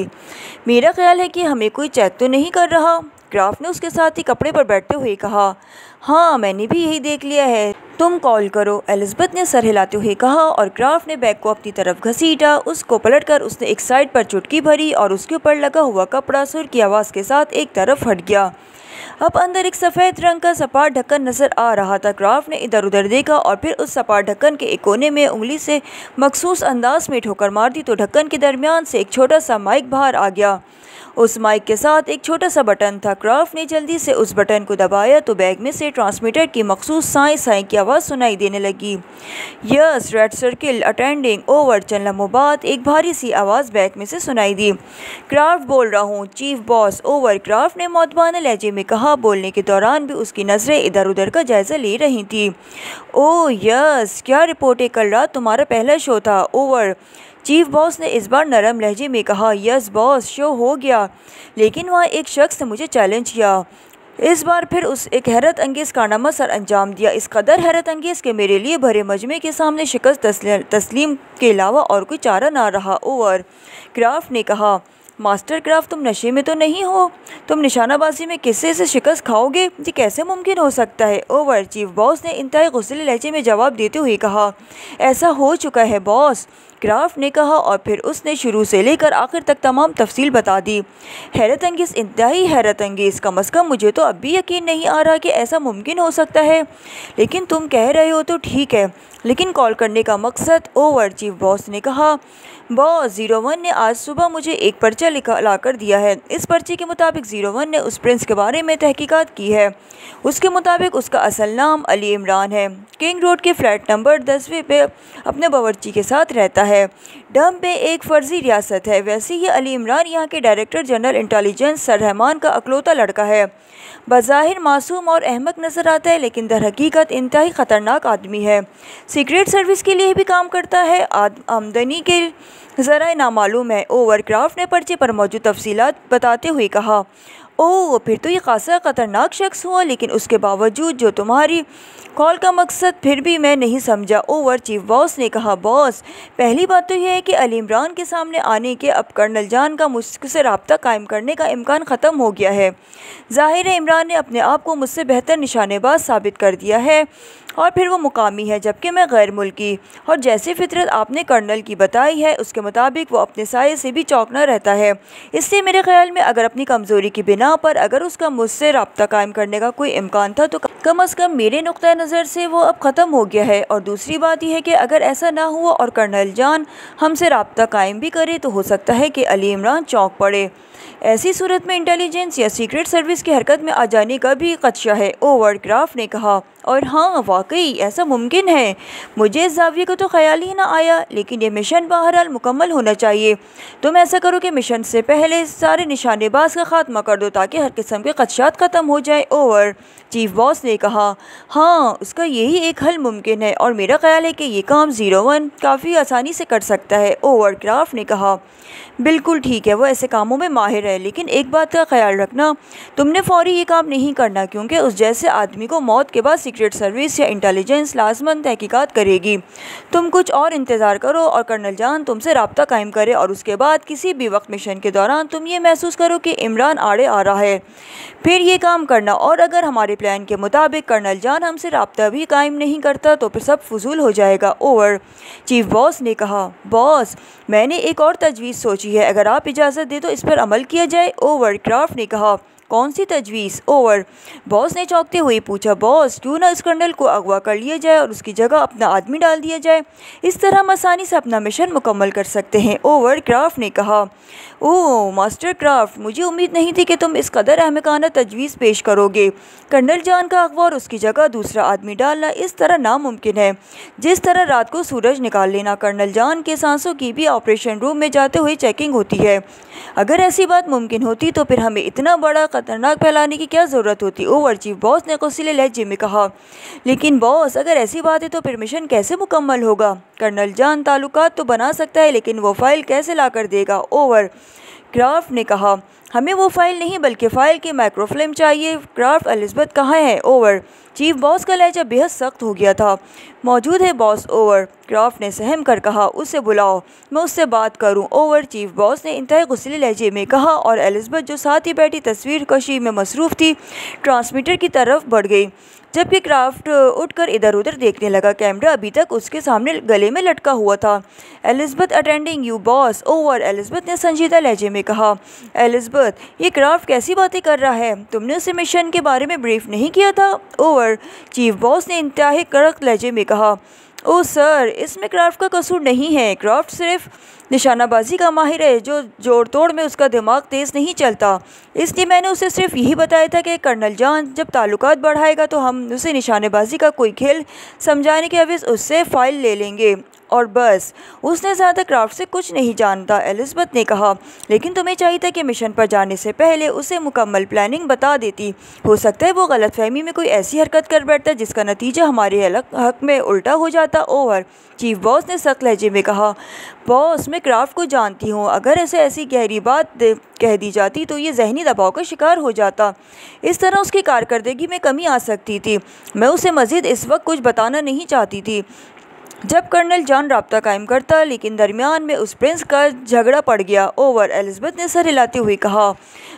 मेरा ख्याल है कि हमें कोई चेक तो नहीं कर रहा, क्राफ्ट ने उसके साथ ही कपड़े पर बैठते हुए कहा। हाँ, मैंने भी यही देख लिया है, तुम कॉल करो, एलिज़ाबेथ ने सर हिलाते हुए कहा और क्राफ्ट ने बैग को अपनी तरफ घसीटा। उसको पलटकर उसने एक साइड पर चुटकी भरी और उसके ऊपर लगा हुआ कपड़ा सुर की आवाज़ के साथ एक तरफ हट गया। अब अंदर एक सफ़ेद रंग का सपाट ढक्कन नज़र आ रहा था। क्राफ्ट ने इधर उधर देखा और फिर उस सपाट ढक्कन के एक कोने में उंगली से मखसूस अंदाज में ठोकर मार दी तो ढक्कन के दरमियान से एक छोटा सा माइक बाहर आ गया। उस माइक के साथ एक छोटा सा बटन था। क्राफ्ट ने जल्दी से उस बटन को दबाया तो बैग में से ट्रांसमीटर की मखसूस साई साई की आवाज़ सुनाई देने लगी। Yes, red circle attending over. चंद लम्हों बाद एक भारी सी आवाज़ बैग में से सुनाई दी। क्राफ्ट बोल रहा हूँ, चीफ बॉस ओवर, क्राफ्ट ने मौतबाना लहजे में कहा। बोलने के दौरान भी उसकी नज़रें इधर उधर का जायज़ा ले रही थी। ओह यस, क्या रिपोर्ट है, कल रात तुम्हारा पहला शो था ओवर, चीफ बॉस ने इस बार नरम लहजे में कहा। यस बॉस, शो हो गया, लेकिन वहाँ एक शख्स ने मुझे चैलेंज किया। इस बार फिर उस एक हैरत अंगेज़ कारनामा सर अंजाम दिया, इस कदर हैरत अंगेज़ कि मेरे लिए भरे मजमे के सामने शिकस्त तस्लीम के अलावा और कोई चारा ना रहा ओवर, क्राफ्ट ने कहा। मास्टर क्राफ्ट, तुम नशे में तो नहीं हो? तुम निशानाबाजी में किस्से से शिकस्त खाओगे? ये कैसे मुमकिन हो सकता है ओवर, चीफ बॉस ने इंतहाई गुस्से लहजे में जवाब देते हुए कहा। ऐसा हो चुका है बॉस, क्राफ्ट ने कहा और फिर उसने शुरू से लेकर आखिर तक तमाम तफसील बता दी। हैरत अंगेज़, इंतहाई हैरत अंगेज़, कम अज़ कम मुझे तो अब भी यकीन नहीं आ रहा कि ऐसा मुमकिन हो सकता है, लेकिन तुम कह रहे हो तो ठीक है, लेकिन कॉल करने का मकसद ओवर, चीफ बॉस ने कहा। बॉस, 01 ने आज सुबह मुझे एक पर्चा ला कर दिया है। इस पर्चे के मुताबिक 01 ने उस प्रिंस के बारे में तहकीकात की है। उसके मुताबिक उसका असल नाम अली इमरान है, किंग रोड के फ्लैट नंबर 10वें पे अपने बावर्ची के साथ रहता है। डम पे एक फ़र्जी रियासत है। वैसे ही अली इमरान यहाँ के director general intelligence sir Rahman का अकलौता लड़का है। बज़ाहिर मासूम और अहमक नज़र आता है लेकिन दर हकीकत इंतहाई ख़तरनाक आदमी है। सीक्रेट सर्विस के लिए भी काम करता है। आमदनी के ज़रा नामालूम है ओवर, क्राफ्ट ने पर्चे पर मौजूद तफसीलात बताते हुए कहा। ओह, फिर तो ये खासा ख़तरनाक शख्स हुआ, लेकिन उसके बावजूद जो तुम्हारी कॉल का मकसद फिर भी मैं नहीं समझा ओवर, चीफ बॉस ने कहा। बॉस, पहली बात तो यह है कि अली इमरान के सामने आने के अब कर्नल जान का मुझसे रब्ता कायम करने का इम्कान ख़त्म हो गया है। ज़ाहिर है इमरान ने अपने आप को मुझसे बेहतर निशानेबाज साबित कर दिया है और फिर वो मुकामी है जबकि मैं गैर मुल्की, और जैसी फितरत आपने कर्नल की बताई है उसके मुताबिक वो अपने साये से भी चौंकना रहता है। इसलिए मेरे ख्याल में अगर अपनी कमज़ोरी की बिना पर अगर उसका मुझसे रब्ता कायम करने का कोई इम्कान था तो कम अज़ कम मेरे नुक्ता नज़र से वो अब ख़त्म हो गया है। और दूसरी बात यह है कि अगर ऐसा ना हुआ और कर्नल जान हमसे रब्ता कायम भी करे तो हो सकता है कि अली इमरान चौंक पड़े। ऐसी सूरत में इंटेलिजेंस या सीक्रेट सर्विस की हरकत में आ जाने का भी खदशा है ओवर, क्राफ्ट ने कहा। और हाँ, वाकई ऐसा मुमकिन है, मुझे इस जाविये को तो ख्याल ही ना आया, लेकिन ये मिशन बहरहाल मुकम्मल होना चाहिए। तुम ऐसा करो कि मिशन से पहले सारे निशानेबाज का खात्मा कर दो ताकि हर किस्म के खदशात ख़त्म हो जाए ओवर, चीफ बॉस ने ने कहा, हाँ उसका यही एक हल मुमकिन है और मेरा ख्याल है कि ये काम 01 काफ़ी आसानी से कर सकता है। ओवरक्राफ्ट ने कहा, बिल्कुल ठीक है, वो ऐसे कामों में माहिर है, लेकिन एक बात का ख्याल रखना, तुमने फौरी ये काम नहीं करना क्योंकि उस जैसे आदमी को मौत के बाद सीक्रेट सर्विस या इंटेलिजेंस लाजमन तहकीकात करेगी। तुम कुछ और इंतज़ार करो और कर्नल जान तुमसे रब्ता कायम करे और उसके बाद किसी भी वक्त मिशन के दौरान तुम ये महसूस करो कि इमरान आड़े आ रहा है, फिर ये काम करना। और अगर हमारे प्लान के मुताबिक कर्नल जान हमसे रब्ता भी कायम नहीं करता तो फिर सब फजूल हो जाएगा। ओवर। चीफ बॉस ने कहा, बॉस मैंने एक और तजवीज़ सोची है, अगर आप इजाज़त दें तो इस पर अमल किया जाए। ओवरक्राफ्ट ने कहा, कौन सी तजवीज़? ओवर। बॉस ने चौंकते हुए पूछा, बॉस क्यों ना इस कर्नल को अगवा कर लिया जाए और उसकी जगह अपना आदमी डाल दिया जाए, इस तरह हम आसानी से अपना मिशन मुकम्मल कर सकते हैं। ओवरक्राफ्ट ने कहा, ओह मास्टर क्राफ्ट, मुझे उम्मीद नहीं थी कि तुम इस कदर अहमकाना तजवीज़ पेश करोगे। कर्नल जान का अगवा और उसकी जगह दूसरा आदमी डालना इस तरह नामुमकिन है जिस तरह रात को सूरज निकाल लेना। कर्नल जान के सांसों की भी ऑपरेशन रूम में जाते हुए चेकिंग होती है। अगर ऐसी बात मुमकिन होती तो फिर हमें इतना बड़ा खतरनाक फैलाने की क्या ज़रूरत होती। ओवर। चीफ बॉस ने गुस्सीले लहजे में कहा, लेकिन बॉस अगर ऐसी बात है तो फिर मिशन कैसे मुकम्मल होगा? कर्नल जान ताल्लुकात तो बना सकता है लेकिन वो फ़ाइल कैसे ला कर देगा? ओवर। क्राफ्ट ने कहा, हमें वो फ़ाइल नहीं बल्कि फ़ाइल की माइक्रोफिल्म चाहिए। क्राफ्ट, एलिज़ाबेथ कहाँ है? ओवर। चीफ बॉस का लहजा बेहद सख्त हो गया था। मौजूद है बॉस। ओवर। क्राफ्ट ने सहम कर कहा, उसे बुलाओ, मैं उससे बात करूं। ओवर। चीफ बॉस ने इंतहाई गुस्सैले लहजे में कहा और एलिज़ाबेथ जो साथ ही बैठी तस्वीर कशी में मसरूफ़ थी ट्रांसमीटर की तरफ बढ़ गई, जबकि क्राफ्ट उठकर इधर उधर देखने लगा। कैमरा अभी तक उसके सामने गले में लटका हुआ था। Elizabeth attending you boss. Over. Elizabeth ने संजीदा लहजे में कहा, एलिज़ाबेथ ये क्राफ्ट कैसी बातें कर रहा है, तुमने उसे मिशन के बारे में ब्रीफ नहीं किया था? ओवर। चीफ बॉस ने इंतहाई कड़क लहजे में कहा, ओह सर, इसमें क्राफ्ट का कसूर नहीं है, क्राफ्ट सिर्फ निशानाबाजी का माहिर है, जो जोड़ तोड़ में उसका दिमाग तेज़ नहीं चलता, इसलिए मैंने उसे सिर्फ यही बताया था कि कर्नल जान जब ताल्लुकात बढ़ाएगा तो हम उसे निशानेबाजी का कोई खेल समझाने के अवज़ उससे फ़ाइल ले लेंगे और बस। उसने ज़्यादा क्राफ्ट से कुछ नहीं जानता। एलिज़ाबेथ ने कहा, लेकिन तुम्हें चाहिए था कि मिशन पर जाने से पहले उसे मुकम्मल प्लानिंग बता देती। हो सकता है वो गलतफहमी में कोई ऐसी हरकत कर बैठता जिसका नतीजा हमारे हक में उल्टा हो जाता। ओवर। चीफ बॉस ने सख्त लहजे में कहा, बॉस मैं क्राफ्ट को जानती हूँ, अगर ऐसी गहरी बात कह दी जाती तो ये जहनी दबाव का शिकार हो जाता, इस तरह उसकी कारकर्दगी में कमी आ सकती थी। मैं उसे मज़ीद इस वक्त कुछ बताना नहीं चाहती थी जब कर्नल जान रब्ता कायम करता, लेकिन दरमियान में उस प्रिंस का झगड़ा पड़ गया। ओवर। एलिज़ाबेथ ने सर हिलाते हुए कहा,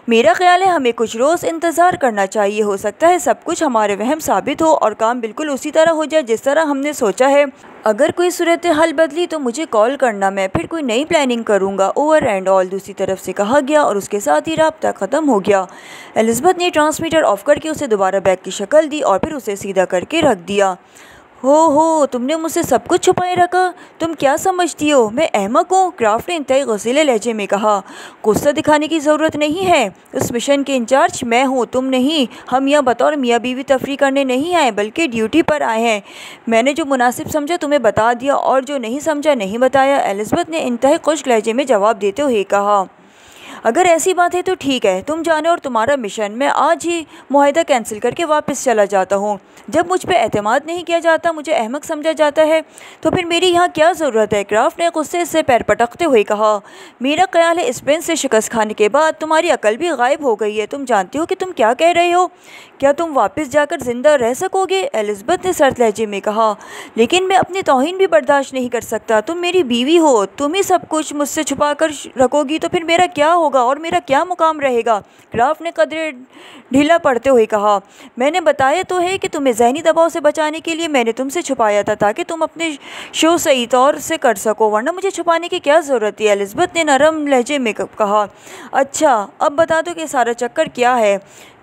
मेरा ख्याल है हमें कुछ रोज़ इंतज़ार करना चाहिए, हो सकता है सब कुछ हमारे वहम साबित हो और काम बिल्कुल उसी तरह हो जाए जिस तरह हमने सोचा है। अगर कोई सूरत हाल बदली तो मुझे कॉल करना, मैं फिर कोई नई प्लानिंग करूँगा। ओवर एंड ऑल दूसरी तरफ से कहा गया और उसके साथ ही रब्ता ख़त्म हो गया। एलिज़ाबेथ ने ट्रांसमीटर ऑफ करके उसे दोबारा बैग की शक्ल दी और फिर उसे सीधा करके रख दिया। हो तुमने मुझसे सब कुछ छुपाए रखा, तुम क्या समझती हो मैं अहमक हूँ? क्राफ्ट ने इंतहाई गुस्सैले लहजे में कहा, गुस्सा दिखाने की ज़रूरत नहीं है, उस मिशन के इंचार्ज मैं हूँ, तुम नहीं। हम यहाँ बतौर मियाँ बीवी तफरी करने नहीं आए बल्कि ड्यूटी पर आए हैं। मैंने जो मुनासिब समझा तुम्हें बता दिया और जो नहीं समझा नहीं बताया। एलिज़ाबेथ ने इंतहाई खुश्क लहजे में जवाब देते हुए कहा, अगर ऐसी बात है तो ठीक है, तुम जाने और तुम्हारा मिशन। मैं आज ही मुआहदा कैंसिल करके वापस चला जाता हूँ। जब मुझ पे एतमाद नहीं किया जाता, मुझे अहमक समझा जाता है, तो फिर मेरी यहाँ क्या ज़रूरत है? क्राफ्ट ने गुस्से से पैर पटकते हुए कहा, मेरा ख्याल है इस प्रिंस से शिकस्त खाने के बाद तुम्हारी अकल भी गायब हो गई है। तुम जानती हो कि तुम क्या कह रहे हो? क्या तुम वापस जाकर ज़िंदा रह सकोगे? एलिज़ाबेथ ने सर्द लहजे में कहा, लेकिन मैं अपनी तौहीन भी बर्दाश्त नहीं कर सकता। तुम मेरी बीवी हो, तुम ही सब कुछ मुझसे छुपा कर रखोगी तो फिर मेरा क्या होगा और मेरा क्या मुकाम रहेगा? क्राफ्ट ने कदरे ढीला पड़ते हुए कहा, मैंने बताया तो है कि तुम्हें जहनी दबाव से बचाने के लिए मैंने तुमसे छुपाया था ताकि तुम अपने शो सही तौर से कर सको, वरना मुझे छुपाने की क्या ज़रूरत है? एलिज़ाबेथ ने नरम लहजे में कहा, अच्छा अब बता दो कि सारा चक्कर क्या है,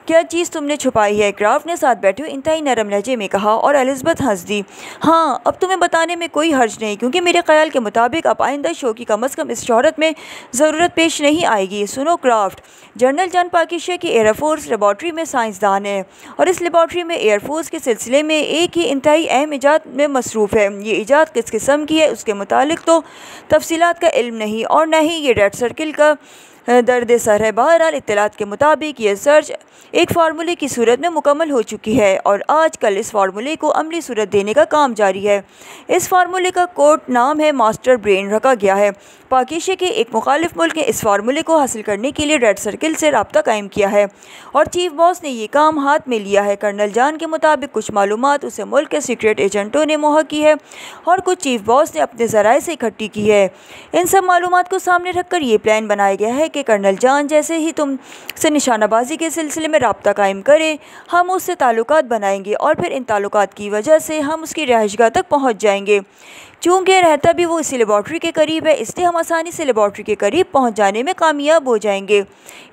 क्या चीज़ तुमने छुपाई है? क्राफ्ट ने साथ बैठे हुए इंतहाई नरम लहजे में कहा और एलिज़ाबेथ हंस दी। हाँ, अब तुम्हें बताने में कोई हर्ज नहीं, क्योंकि मेरे ख्याल के मुताबिक अब आइंदा शो की कम अज़ कम इस शोहरत में ज़रूरत पेश नहीं आएगी। सुनो क्राफ्ट, जनरल जान पाकिस्तान की एयरफोर्स लेबॉर्ट्री में साइंसदान है और इस लेबॉर्ट्री में एयरफोर्स के सिलसिले में एक ही इंतहाई अहम ईजाद में मसरूफ़ है। ये ईजाद किस किस्म की है उसके मुतालिक तो तफसीलात का इल्म नहीं और न ही ये रेड सर्किल का दर्द सर है। बहरहाल इत्तलात के मुताबिक ये सर्च एक फार्मूले की सूरत में मुकम्मल हो चुकी है और आजकल इस फार्मूले को अमली सूरत देने का काम जारी है। इस फार्मूले का कोड नाम है मास्टर ब्रेन रखा गया है। पाकिस्तान के एक मुखालिफ मुल्क ने इस फार्मूले को हासिल करने के लिए रेड सर्किल से रब्ता कायम किया है और चीफ बॉस ने ये काम हाथ में लिया है। कर्नल जान के मुताबिक कुछ मालूमात उसे मुल्क के सीक्रेट एजेंटों ने मुहैया की है और कुछ चीफ बॉस ने अपने ज़राए से इकट्ठी की है। इन सब मालूमात को सामने रखकर ये प्लान बनाया गया है कि कर्नल जान जैसे ही तुमसे निशानाबाजी के सिलसिले में रब्ता कायम करे, हम उससे ताल्लुकात बनाएंगे और फिर इन ताल्लुकात की वजह से हम उसकी रिहाइशगाह तक पहुँच जाएंगे। चूँकि रहता भी वो इसी लेबॉर्ट्री के करीब है, इसलिए हम आसानी से लेबॉर्ट्री के करीब पहुंच जाने में कामयाब हो जाएंगे।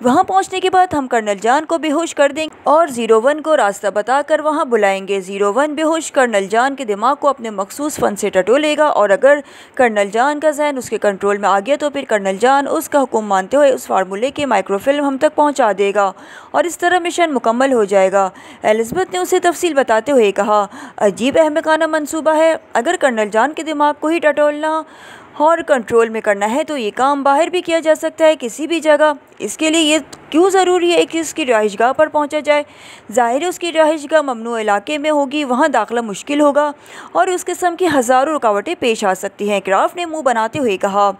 वहां पहुंचने के बाद हम कर्नल जान को बेहोश कर देंगे और 01 को रास्ता बताकर वहां बुलाएंगे। 01 बेहोश कर्नल जान के दिमाग को अपने मखसूस फन से टटोलेगा और अगर कर्नल जान का जहन उसके कंट्रोल में आ गया तो फिर कर्नल जान उसका हुक्म मानते हुए उस फार्मूले के माइक्रोफिल्म हम तक पहुँचा देगा और इस तरह मिशन मुकम्मल हो जाएगा। एलिज़ाबेथ ने उसे तफसील बताते हुए कहा, अजीब अहमकाना मंसूबा है। अगर कर्नल जान के दिमाग को ही टटोलना और कंट्रोल में करना है तो ये काम बाहर भी किया जा सकता है, किसी भी जगह। इसके लिए ये क्यों ज़रूरी है कि उसकी रिहाइशगाह पर पहुंचा जाए? ज़ाहिर है उसकी रिहाइशगाह ममनू इलाके में होगी, वहां दाखिला मुश्किल होगा और उस किस्म की हज़ारों रुकावटें पेश आ सकती हैं। क्राफ्ट ने मुंह बनाते हुए कहा,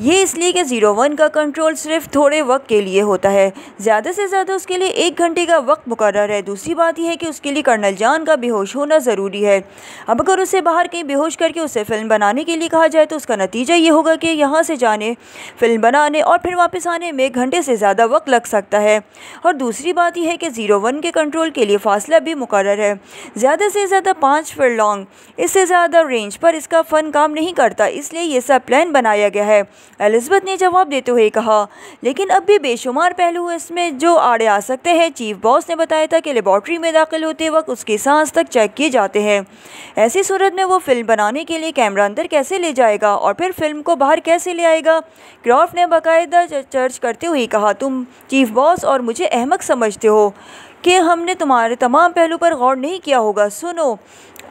ये इसलिए कि 01 का कंट्रोल सिर्फ थोड़े वक्त के लिए होता है, ज़्यादा से ज़्यादा उसके लिए 1 घंटे का वक्त मुकर्रर है। दूसरी बात यह है कि उसके लिए कर्नल जान का बेहोश होना ज़रूरी है। अब अगर उसे बाहर कहीं बेहोश करके उसे फ़िल्म बनाने के लिए कहा जाए तो उसका नतीजा ये होगा कि यहाँ से जाने, फ़िल्म बनाने और फिर वापस आने में 1 घंटे से ज़्यादा वक्त लग सकता है। और दूसरी बात यह है कि 01 के कंट्रोल के लिए फासला भी मुकर्रर है, ज़्यादा से ज़्यादा 5 फीट लॉन्ग। इससे ज़्यादा रेंज पर इसका फ़न काम नहीं करता, इसलिए ये सब प्लान बनाया गया है। एलिज़ाबेथ ने जवाब देते हुए कहा, लेकिन अब भी बेशुमार पहलू इसमें जो आड़े आ सकते हैं। चीफ बॉस ने बताया था कि लेबॉर्ट्री में दाखिल होते वक्त उसकी सांस तक चेक किए जाते हैं। ऐसी सूरत में वो फिल्म बनाने के लिए कैमरा अंदर कैसे ले जाएगा और फिर फिल्म को बाहर कैसे ले आएगा? क्रॉफ्ट ने बाकायदा चर्च करते हुए कहा, तुम चीफ बॉस और मुझे अहमक समझते हो कि हमने तुम्हारे तमाम पहलू पर गौर नहीं किया होगा। सुनो,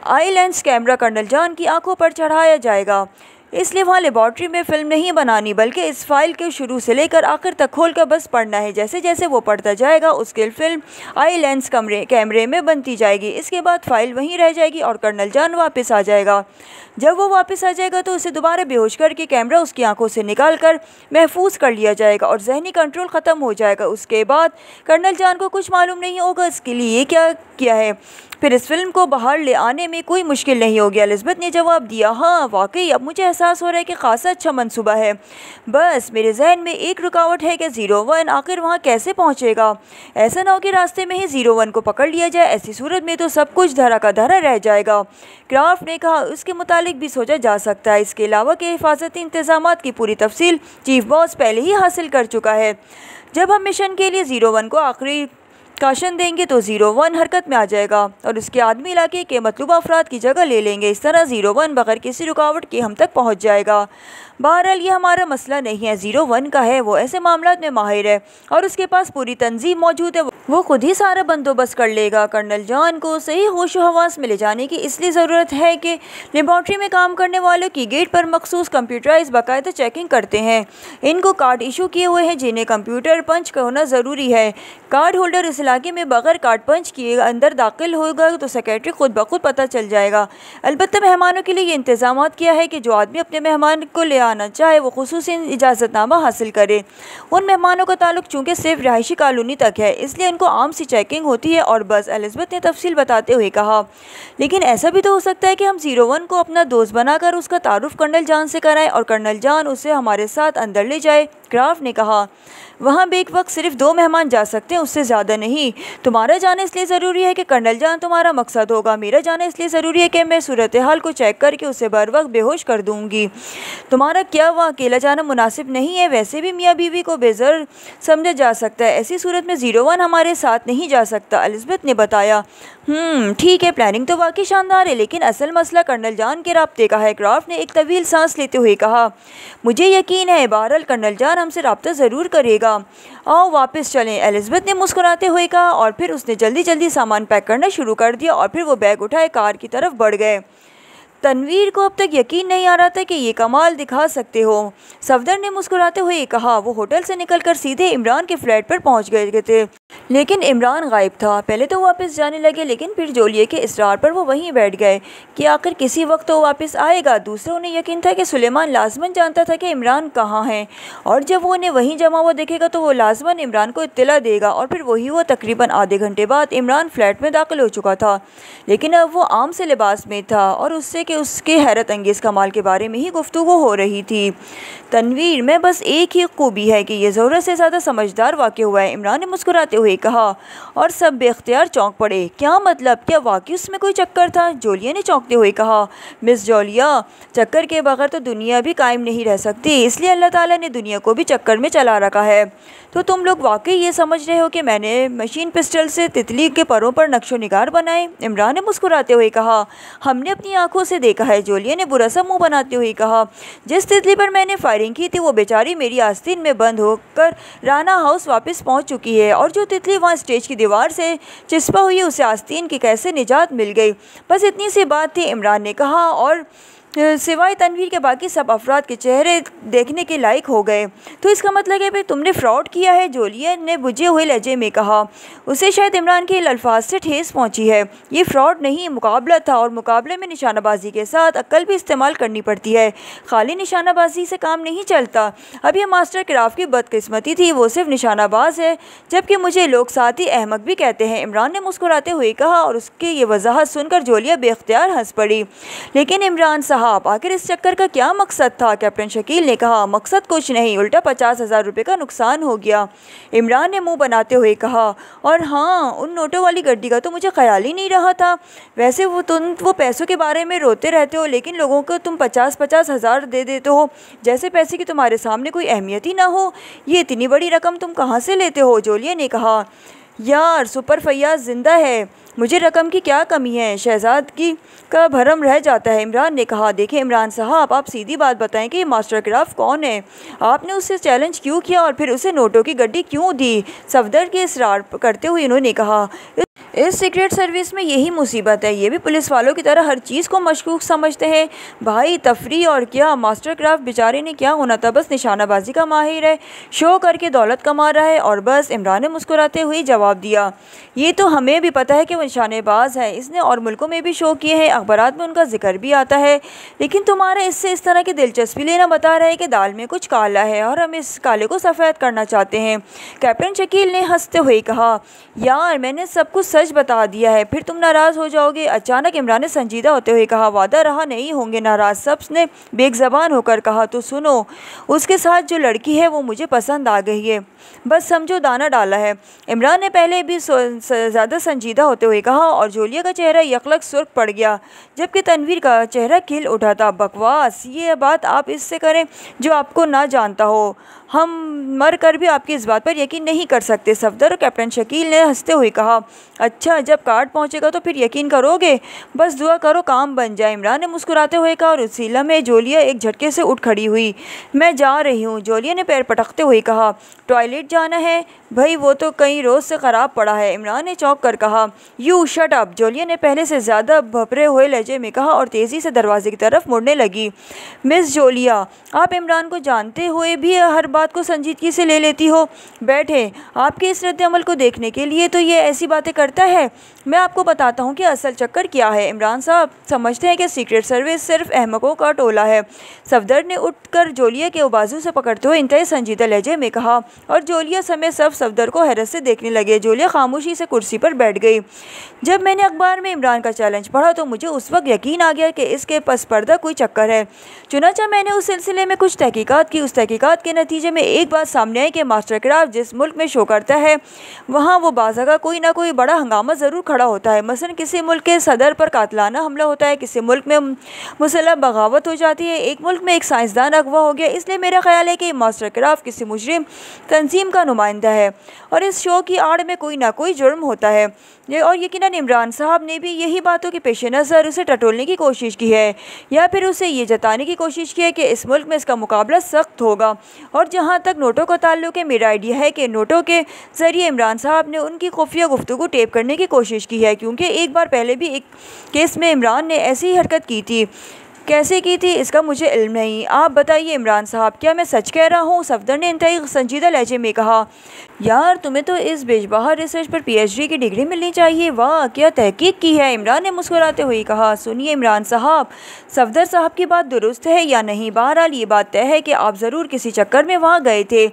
आई लेंस कैमरा कर्नल जान की आंखों पर चढ़ाया जाएगा, इसलिए वहाँ लेबॉर्ट्री में फ़िल्म नहीं बनानी बल्कि इस फाइल के शुरू से लेकर आखिर तक खोल कर बस पढ़ना है। जैसे जैसे वो पढ़ता जाएगा उसकी फ़िल्म आई लेंस कैमरे में बनती जाएगी। इसके बाद फ़ाइल वहीं रह जाएगी और कर्नल जान वापस आ जाएगा। जब वो वापस आ जाएगा तो उसे दोबारा बेहोश करके कैमरा उसकी आंखों से निकाल कर महफूज कर लिया जाएगा और जहनी कंट्रोल ख़त्म हो जाएगा। उसके बाद कर्नल जान को कुछ मालूम नहीं होगा इसके लिए ये क्या किया है। फिर इस फिल्म को बाहर ले आने में कोई मुश्किल नहीं होगी। एलिज़ाबेथ ने जवाब दिया, हाँ वाकई अब मुझे एहसास हो रहा है कि खासा अच्छा मंसूबा है। बस मेरे जहन में एक रुकावट है कि 01 आखिर वहाँ कैसे पहुँचेगा। ऐसा ना हो कि रास्ते में ही 01 को पकड़ लिया जाए, ऐसी सूरत में तो सब कुछ धरा का धरा रह जाएगा। क्राफ्ट ने कहा, उसके मुतालिक भी सोचा जा सकता है। इसके अलावा के हिफाजती इंतजाम की पूरी तफसील चीफ बॉस पहले ही हासिल कर चुका है। जब हम मिशन के लिए 01 को आखिरी काशन देंगे तो 01 हरकत में आ जाएगा और उसके आदमी इलाके के मतलूबा अफराद की जगह ले लेंगे। इस तरह 01 बगैर किसी रुकावट के हम तक पहुंच जाएगा। बहरहाल ये हमारा मसला नहीं है, 01 का है, वो ऐसे मामलात में माहिर है और उसके पास पूरी तंजीम मौजूद है, वो खुद ही सारा बंदोबस्त कर लेगा। कर्नल जान को सही होश हवास में ले जाने की इसलिए ज़रूरत है कि लेबॉर्ट्री में काम करने वालों की गेट पर मखसूस कंप्यूटराइज बाकायदा चेकिंग करते हैं। इनको कार्ड इशू किए हुए हैं जिन्हें कंप्यूटर पंच होना ज़रूरी है। कार्ड होल्डर इस इलाके में बगैर कार्ड पंच किए अंदर दाखिल होगा तो सेक्रेटरी खुद ब खुद पता चल जाएगा। अलबत्ता मेहमानों के लिए ये इंतजाम किया है कि जो आदमी अपने मेहमान को ले आना चाहे वो खुसूसी इजाज़तनामा हासिल करे। उन मेहमानों का ताल्लुक चूँकि सिर्फ रिहायशी कॉलोनी तक है इसलिए उनको आम सी चेकिंग होती है और बस। एलिज़ाबेथ ने तफसील बताते हुए कहा, लेकिन ऐसा भी तो हो सकता है कि हम 01 को अपना दोस्त बनाकर उसका तारुफ कर्नल जान से कराएं और कर्नल जान उसे हमारे साथ अंदर ले जाए। क्राफ्ट ने कहा, वहाँ भी एक वक्त सिर्फ 2 मेहमान जा सकते हैं, उससे ज़्यादा नहीं। तुम्हारा जाना इसलिए ज़रूरी है कि कर्नल जान तुम्हारा मकसद होगा, मेरा जाना इसलिए ज़रूरी है कि मैं सूरत हाल को चेक करके उसे बर वक्त बेहोश कर दूँगी। तुम्हारा क्या वहाँ अकेला जाना मुनासिब नहीं है? वैसे भी मियाँ बीवी को बेज़र समझा जा सकता है, ऐसी सूरत में 01 हमारे साथ नहीं जा सकता। एलिज़ाबेथ ने बताया, ठीक है, प्लानिंग तो वाकई शानदार है, लेकिन असल मसला कर्नल जान के राब्ते का है। क्राफ्ट ने एक तवील सांस लेते हुए कहा, मुझे यकीन है बहरहाल कर्नल जान हमसे रब्ता ज़रूर करेगा। आओ वापस चलें, एलिज़ाबेथ ने मुस्कुराते हुए कहा और फिर उसने जल्दी जल्दी सामान पैक करना शुरू कर दिया और फिर वो बैग उठाए कार की तरफ बढ़ गए। तनवीर को अब तक यकीन नहीं आ रहा था कि ये कमाल दिखा सकते हो। सफदर ने मुस्कुराते हुए कहा। वो होटल से निकलकर सीधे इमरान के फ्लैट पर पहुंच गए थे, लेकिन इमरान गायब था। पहले तो वो वापस जाने लगे, लेकिन फिर जोलिया के इसरार पर वो वहीं बैठ गए कि आखिर किसी वक्त तो वापस आएगा। दूसरा, उन्हें यकीन था कि सुलेमान लाजमन जानता था कि इमरान कहाँ है, और जब वो उन्हें वहीं जमा हुआ देखेगा तो वो लाजमन इमरान को इत्तला देगा। और फिर वही हुआ। तकरीबन आधे घंटे बाद इमरान फ्लैट में दाखिल हो चुका था, लेकिन अब वो आम से लिबास में था और उससे कि उसके हैरत अंगेज़ कमाल के बारे में ही गुफ्तगू हो रही थी। तनवीर में बस एक ही खूबी है कि ये ज़रूरत से ज़्यादा समझदार वाक़या हुआ है, इमरान ने मुस्कुराते हुए कहा, और सब बेख्तियार चौंक पड़े। क्या मतलब? क्या वाकई उसमें कोई चक्कर था? जोलिया ने चौंकते हुए कहा। मिस जोलिया, चक्कर के बगैर तो दुनिया भी कायम नहीं रह सकती, इसलिए अल्लाह ताला ने दुनिया को भी चक्कर में चला रखा है। तो तुम लोग वाकई ये समझ रहे हो कि मैंने मशीन पिस्टल से तितली के परों पर नक्शो निगार बनाए? इमरान ने मुस्कुराते हुए कहा। हमने अपनी आंखों से देखा है, जोलिया ने बुरा सा मुंह बनाते हुए कहा। जिस तितली पर मैंने फायरिंग की थी वो बेचारी मेरी आस्तीन में बंद होकर राना हाउस वापस पहुंच चुकी है, और जो तितली वहां स्टेज की दीवार से चिपका हुई है उसे आस्तीन की कैसे निजात मिल गई। बस इतनी सी बात थी, इमरान ने कहा, और सिवाय तनवीर के बाकी सब अफराद के चेहरे देखने के लायक हो गए। तो इसका मतलब है भाई तुमने फ्रॉड किया है, जोलिया ने बुझे हुए लहजे में कहा। उसे शायद इमरान के अल्फाज से ठेस पहुंची है। ये फ्रॉड नहीं, मुकाबला था, और मुकाबले में निशानाबाजी के साथ अक्ल भी इस्तेमाल करनी पड़ती है। खाली निशानाबाजी से काम नहीं चलता। अब ये मास्टर क्राफ्ट की बदकिस्मती थी, वो सिर्फ निशानाबाज है, जबकि मुझे लोग साथ ही अहमक भी कहते हैं, इमरान ने मुस्कुराते हुए कहा। और उसके ये वजाहत सुनकर जोलिया बेख्तियार हंस पड़ी। लेकिन इमरान साहब, आखिर इस चक्कर का क्या मकसद था? कैप्टन शकील ने कहा। मकसद कुछ नहीं, उल्टा 50,000 रुपये का नुकसान हो गया, इमरान ने मुंह बनाते हुए कहा। और हाँ, उन नोटों वाली गड्डी का तो मुझे ख्याल ही नहीं रहा था। वैसे तुम वो पैसों के बारे में रोते रहते हो, लेकिन लोगों को तुम 50-50 हज़ार दे देते हो, जैसे पैसे की तुम्हारे सामने कोई अहमियत ही ना हो। ये इतनी बड़ी रकम तुम कहाँ से लेते हो? जोलिया ने कहा। यार, सुपर फैयाज जिंदा है, मुझे रकम की क्या कमी है? शहजादगी का भरम रह जाता है, इमरान ने कहा। देखिए इमरान साहब, आप सीधी बात बताएं कि मास्टर क्राफ्ट कौन है? आपने उससे चैलेंज क्यों किया और फिर उसे नोटों की गड्डी क्यों दी? सफदर के इसरार करते हुए इन्होंने कहा। इस सीक्रेट सर्विस में यही मुसीबत है, ये भी पुलिस वालों की तरह हर चीज़ को मशकूक समझते हैं। भाई तफरी और क्या, मास्टर क्राफ्ट बेचारे ने क्या होना था, बस निशानाबाजी का माहिर है, शो करके दौलत कमा रहा है और बस। इमरान ने मुस्कुराते हुए जवाब दिया। ये तो हमें भी पता है कि वो निशानेबाज है, इसने और मुल्कों में भी शो किए हैं, अखबारात में उनका जिक्र भी आता है, लेकिन तुम्हारा इससे इस तरह की दिलचस्पी लेना बता रहा है कि दाल में कुछ काला है और हम इस काले को सफ़ेद करना चाहते हैं। कैप्टन शकील ने हंसते हुए कहा। यार, मैंने सब कुछ सच बता दिया है, फिर तुम नाराज़ हो जाओगे। अचानक इमरान ने संजीदा होते हुए कहा। वादा रहा, नहीं होंगे नाराज़, सबने बेज़बान होकर कहा। तो सुनो, उसके साथ जो लड़की है वो मुझे पसंद आ गई है, बस समझो दाना डाला है, इमरान ने पहले भी ज़्यादा संजीदा होते हुए कहा। और जोलिया का चेहरा यकलक सुर्ख पड़ गया, जबकि तनवीर का चेहरा खिल उठा था। बकवास, ये बात आप इससे करें जो आपको ना जानता हो, हम मर कर भी आपकी इस बात पर यकीन नहीं कर सकते। सफदर और कैप्टन शकील ने हंसते हुए कहा। अच्छा, जब कार्ड पहुंचेगा तो फिर यकीन करोगे? बस दुआ करो काम बन जाए, इमरान ने मुस्कुराते हुए कहा। और उसी लम्हे जोलिया एक झटके से उठ खड़ी हुई। मैं जा रही हूँ, जोलिया ने पैर पटकते हुए कहा। टॉयलेट जाना है? भाई वो तो कई रोज़ से ख़राब पड़ा है, इमरान ने चौंक कर कहा। यू शट अप, जोलिया ने पहले से ज़्यादा भपरे हुए लहजे में कहा और तेज़ी से दरवाजे की तरफ मुड़ने लगी। मिस जोलिया, आप इमरान को जानते हुए भी हर बात को संजीदगी से ले लेती हो। बैठे, आपके इस रद्द-ए-अमल को देखने के लिए तो ये ऐसी बातें करता है। मैं आपको बताता हूँ कि असल चक्कर क्या है। इमरान साहब समझते हैं कि सीक्रेट सर्विस सिर्फ अहमकों का टोला है। सफदर ने उठकर जोलिया के बाजू से पकड़ते हुए इंतहाई संजीदा लहजे में कहा, और जोलिया समेत सब सफदर को हैरत से देखने लगे। जोलिया खामोशी से कुर्सी पर बैठ गई। जब मैंने अखबार में इमरान का चैलेंज पढ़ा तो मुझे उस वक्त यकीन आ गया कि इसके पस पर्दा कोई चक्कर है। चुनांचे मैंने उस सिलसिले में कुछ तहकीकात की। उस तहकीकात के नतीजे में एक बात सामने आई कि मास्टर क्राफ्ट जिस मुल्क में शो करता है वहाँ वो बाज़ागा कोई ना कोई बड़ा हंगामा ज़रूर खड़ा होता है। मसलन किसी मुल्क के सदर पर कातलाना हमला होता है, किसी मुल्क में मुसल्लह बगावत हो जाती है, एक मुल्क में एक साइंसदान अगवा हो गया। इसलिए मेरा ख्याल है कि मास्टर क्राफ्ट किसी मुजरिम तंजीम का नुमाइंदा है और इस शो की आड़ में कोई ना कोई जुर्म होता है। और यकीनन इमरान साहब ने भी यही बातों के पेश नज़र उसे टटोलने की कोशिश की है, या फिर उसे ये जताने की कोशिश की है कि इस मुल्क में इसका मुकाबला सख्त होगा और जहाँ तक नोटों का ताल्लुक है, मेरा आइडिया है कि नोटों के ज़रिए इमरान साहब ने उनकी खुफिया गुफ्तगू टेप करने की कोशिश की है, क्योंकि एक बार पहले भी एक केस में इमरान ने ऐसी ही हरकत की थी। कैसे की थी इसका मुझे इल्म नहीं, आप बताइए इमरान साहब, क्या मैं सच कह रहा हूँ? सफदर ने इंतहाई संजीदा लहजे में कहा। यार, तुम्हें तो इस बेशबहा रिसर्च पर PhD की डिग्री मिलनी चाहिए। वाह, क्या तहकीक की है, इमरान ने मुस्कुराते हुए कहा। सुनिए इमरान साहब, सफदर साहब की बात दुरुस्त है या नहीं, बहरहाल ये बात तय है कि आप ज़रूर किसी चक्कर में वहाँ गए थे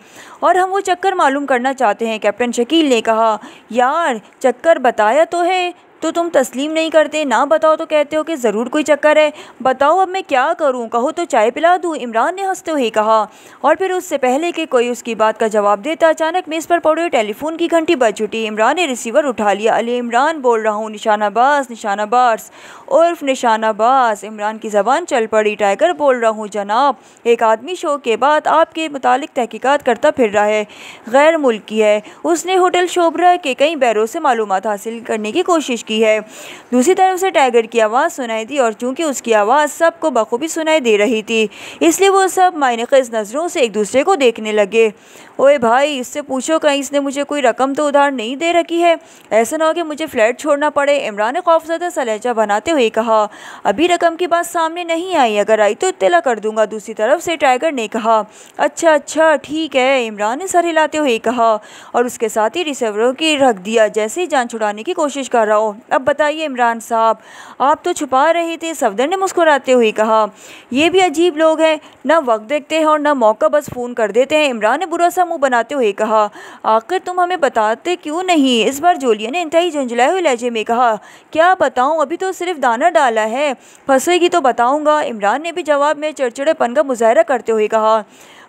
और हम वो चक्कर मालूम करना चाहते हैं, कैप्टन शकील ने कहा। यार, चक्कर बताया तो है तो तुम तस्लीम नहीं करते, ना बताओ तो कहते हो कि ज़रूर कोई चक्कर है। बताओ अब मैं क्या करूं, कहो तो चाय पिला दूं, इमरान ने हंसते हुए कहा। और फिर उससे पहले कि कोई उसकी बात का जवाब देता, अचानक मेज़ पर पड़े हुए टेलीफोन की घंटी बज उठी। इमरान ने रिसीवर उठा लिया। अली इमरान बोल रहा हूँ, निशानाबाज उर्फ निशानाबाज। इमरान की ज़बान चल पड़ी। टाइगर बोल रहा हूँ जनाब, एक आदमी शो के बाद आपके मुतालिक तहकीकात करता फिर रहा है, गैर मुल्की है। उसने होटल शोभरा के कई बैरों से मालूमात हासिल करने की कोशिश की है। दूसरी तरफ से टाइगर की आवाज़ सुनाई दी और चूंकि उसकी आवाज़ सबको बखूबी सुनाई दे रही थी, इसलिए वो सब मायनेखेज़ नज़रों से एक दूसरे को देखने लगे। ओए भाई, इससे पूछो कहीं इसने मुझे कोई रकम तो उधार नहीं दे रखी है, ऐसा ना हो कि मुझे फ्लैट छोड़ना पड़े, इमरान ने खौफज़दा सा लहजा बनाते हुए कहा। अभी रकम की बात सामने नहीं आई, अगर आई तो इत्तला कर दूंगा, दूसरी तरफ से टाइगर ने कहा। अच्छा अच्छा ठीक है, इमरान ने सर हिलाते हुए कहा और उसके साथ ही रिसीवरों की रख दिया, जैसे ही जान छुड़ाने की कोशिश कर रहा हो। अब बताइए इमरान साहब, आप तो छुपा रहे थे, सफदर ने मुस्कुराते हुए कहा। ये भी अजीब लोग हैं, ना वक्त देखते हैं और ना मौका, बस फ़ोन कर देते हैं, इमरान ने बुरा सा मुंह बनाते हुए कहा। आखिर तुम हमें बताते क्यों नहीं, इस बार जोलिया ने इंतहाई झंझलाए हुए लहजे में कहा। क्या बताऊं, अभी तो सिर्फ दाना डाला है, फंसेगी तो बताऊंगा, इमरान ने भी जवाब में चिड़चिड़ेपन का मुजाहरा करते हुए कहा।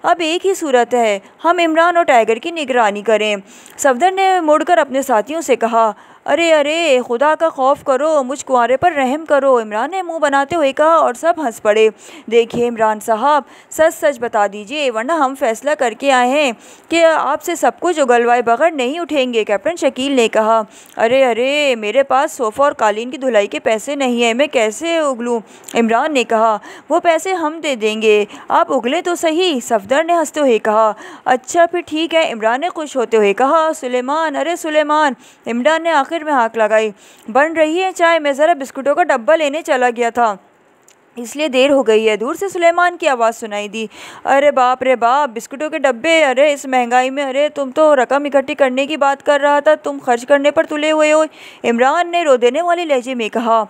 अब एक ही सूरत है, हम इमरान और टाइगर की निगरानी करें, सफदर ने मुड़कर अपने साथियों से कहा। अरे अरे, खुदा का खौफ करो, मुझ कुंवारे पर रहम करो, इमरान ने मुंह बनाते हुए कहा और सब हंस पड़े। देखिए इमरान साहब, सच सच बता दीजिए, वरना हम फैसला करके आए हैं कि आपसे सब कुछ उगलवाए बगैर नहीं उठेंगे, कैप्टन शकील ने कहा। अरे अरे, मेरे पास सोफ़ा और कालीन की धुलाई के पैसे नहीं हैं, मैं कैसे उगलूँ, इमरान ने कहा। वो पैसे हम दे देंगे, आप उगले तो सही, सफदर ने हंसते हुए कहा। अच्छा फिर ठीक है, इमरान ने खुश होते हुए कहा। सुलेमान, अरे सुलेमान, इमरान ने आखिर में हाक लगाई। बन रही है चाय, मैं ज़रा बिस्कुटों का डब्बा लेने चला गया था, इसलिए देर हो गई है। दूर से सुलेमान की आवाज़ सुनाई दी। अरे बाप रे बाप, बिस्कुटों के डब्बे, अरे इस महंगाई में, अरे तुम तो रकम इकट्ठी करने की बात कर रहा था, तुम खर्च करने पर तुले हुए हो, इमरान ने रो देने वाले लहजे में कहा।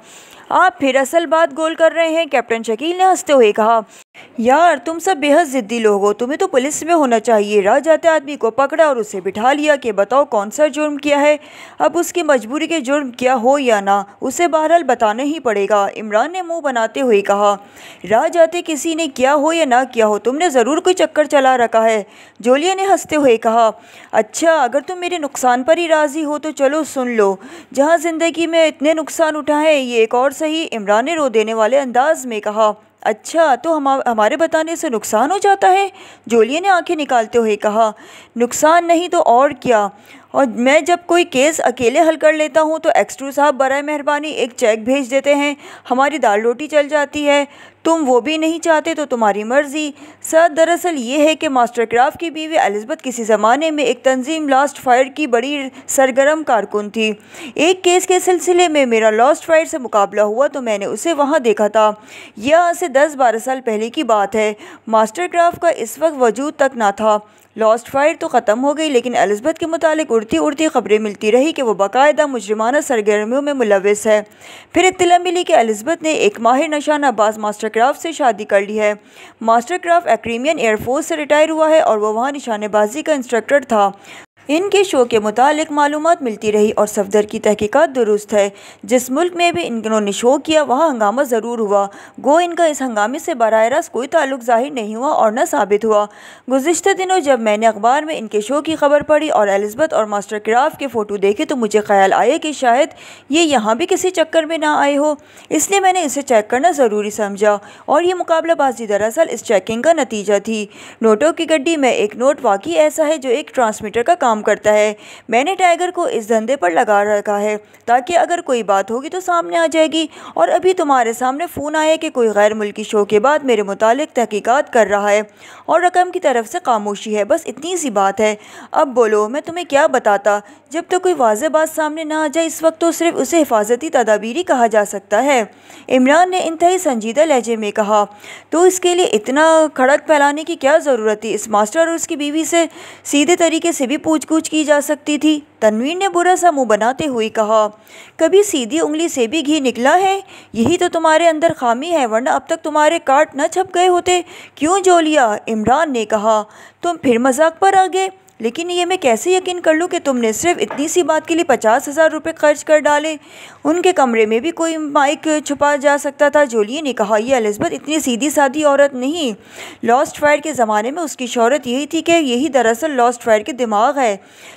आप फिर असल बात गोल कर रहे हैं, कैप्टन शकील ने हंसते हुए कहा। यार, तुम सब बेहद ज़िद्दी लोग हो, तुम्हें तो पुलिस में होना चाहिए। राह जाते आदमी को पकड़ा और उसे बिठा लिया कि बताओ कौन सा जुर्म किया है। अब उसकी मजबूरी के जुर्म क्या हो या ना, उसे बहरहाल बताना ही पड़ेगा, इमरान ने मुंह बनाते हुए कहा। राह जाते किसी ने किया हो या ना किया हो, तुमने ज़रूर कोई चक्कर चला रखा है, जोलिया ने हंसते हुए कहा। अच्छा, अगर तुम मेरे नुकसान पर ही राज़ी हो तो चलो सुन लो, जहाँ ज़िंदगी में इतने नुकसान उठाए, ये एक और सही, इमरान ने रो देने वाले अंदाज में कहा। अच्छा, तो हमारे बताने से नुकसान हो जाता है, जोलिया ने आंखें निकालते हुए कहा। नुकसान नहीं तो और क्या, और मैं जब कोई केस अकेले हल कर लेता हूँ तो एक्सट्रू साहब बराए मेहरबानी एक चेक भेज देते हैं, हमारी दाल रोटी चल जाती है। तुम वो भी नहीं चाहते तो तुम्हारी मर्ज़ी। सर, दरअसल ये है कि मास्टर क्राफ्ट की बीवी एलिज़ाबेथ किसी ज़माने में एक तंजीम लॉस्ट फायर की बड़ी सरगर्म कारकुन थी। एक केस के सिलसिले में मेरा लॉस्ट फायर से मुकाबला हुआ तो मैंने उसे वहाँ देखा था। यह आज से 10-12 साल पहले की बात है। मास्टर क्राफ्ट का इस वक्त वजूद तक ना था। लॉस्ट फायर तो ख़त्म हो गई, लेकिन एलिज़ाबेथ के मुतालिक उड़ती उड़ती ख़बरें मिलती रही कि वो बाकायदा मुजरिमाना सरगर्मियों में मुलविस है। फिर इत्तला मिली कि एलिज़ाबेथ ने एक माहिर निशानाबाज मास्टर क्राफ्ट से शादी कर ली है। मास्टर क्राफ्ट एक्रीमियन एयरफोर्स से रिटायर हुआ है और वह वहाँ निशानेबाजी का इंस्ट्रक्टर था। इनके शो के मुतालिक मालूमात मिलती रही और सफदर की तहकीकात दुरुस्त है। जिस मुल्क में भी इन्होंने शो किया वहाँ हंगामा ज़रूर हुआ, गो इनका इस हंगामे से बराह रास्त कोई ताल्लुक ज़ाहिर नहीं हुआ और न साबित हुआ। गुज़िश्ता दिनों जब मैंने अखबार में इनके शो की खबर पढ़ी और एलिज़ाबेथ और मास्टर क्राफ्ट के फ़ोटो देखे तो मुझे ख्याल आया कि शायद ये यहाँ भी किसी चक्कर में ना आए हो, इसलिए मैंने इसे चेक करना ज़रूरी समझा। और ये मुकाबलाबाजी दरअसल इस चेकिंग का नतीजा थी। नोटों की गड्डी में एक नोट वाकई ऐसा है जो एक ट्रांसमीटर का काम करता है। मैंने टाइगर को इस धंधे पर लगा रखा है ताकि अगर कोई बात होगी तो सामने आ जाएगी। और अभी तुम्हारे सामने फ़ोन आया कि कोई गैर मुल्की शो के बाद मेरे मुतालिक तहकीकात कर रहा है और रकम की तरफ से खामोशी है। बस इतनी सी बात है। अब बोलो, मैं तुम्हें क्या बताता। जब तक कोई वाज़ेह बात सामने ना आ जाए इस वक्त तो सिर्फ उसे हिफाजती तदाबीर कहा जा सकता है। इमरान ने इंतहाई संजीदा लहजे में कहा। तो इसके लिए इतना खड़क फैलाने की क्या ज़रूरत थी। इस मास्टर और उसकी बीवी से सीधे तरीके से भी पूछ गूछ की जा सकती थी। तनवीर ने बुरा सा मुंह बनाते हुए कहा, कभी सीधी उंगली से भी घी निकला है? यही तो तुम्हारे अंदर खामी है, वरना अब तक तुम्हारे कार्ड न छप गए होते। क्यों जोलिया? इमरान ने कहा। तुम फिर मजाक पर आ गए। लेकिन ये मैं कैसे यकीन कर लूँ कि तुमने सिर्फ इतनी सी बात के लिए 50,000 रुपये खर्च कर डाले? उनके कमरे में भी कोई माइक छुपा जा सकता था। जोलिया ने कहा, यह एलिज़ाबेथ इतनी सीधी सादी औरत नहीं। लॉस्ट फायर के ज़माने में उसकी शोहरत यही थी कि यही दरअसल लॉस्ट फायर के दिमाग है।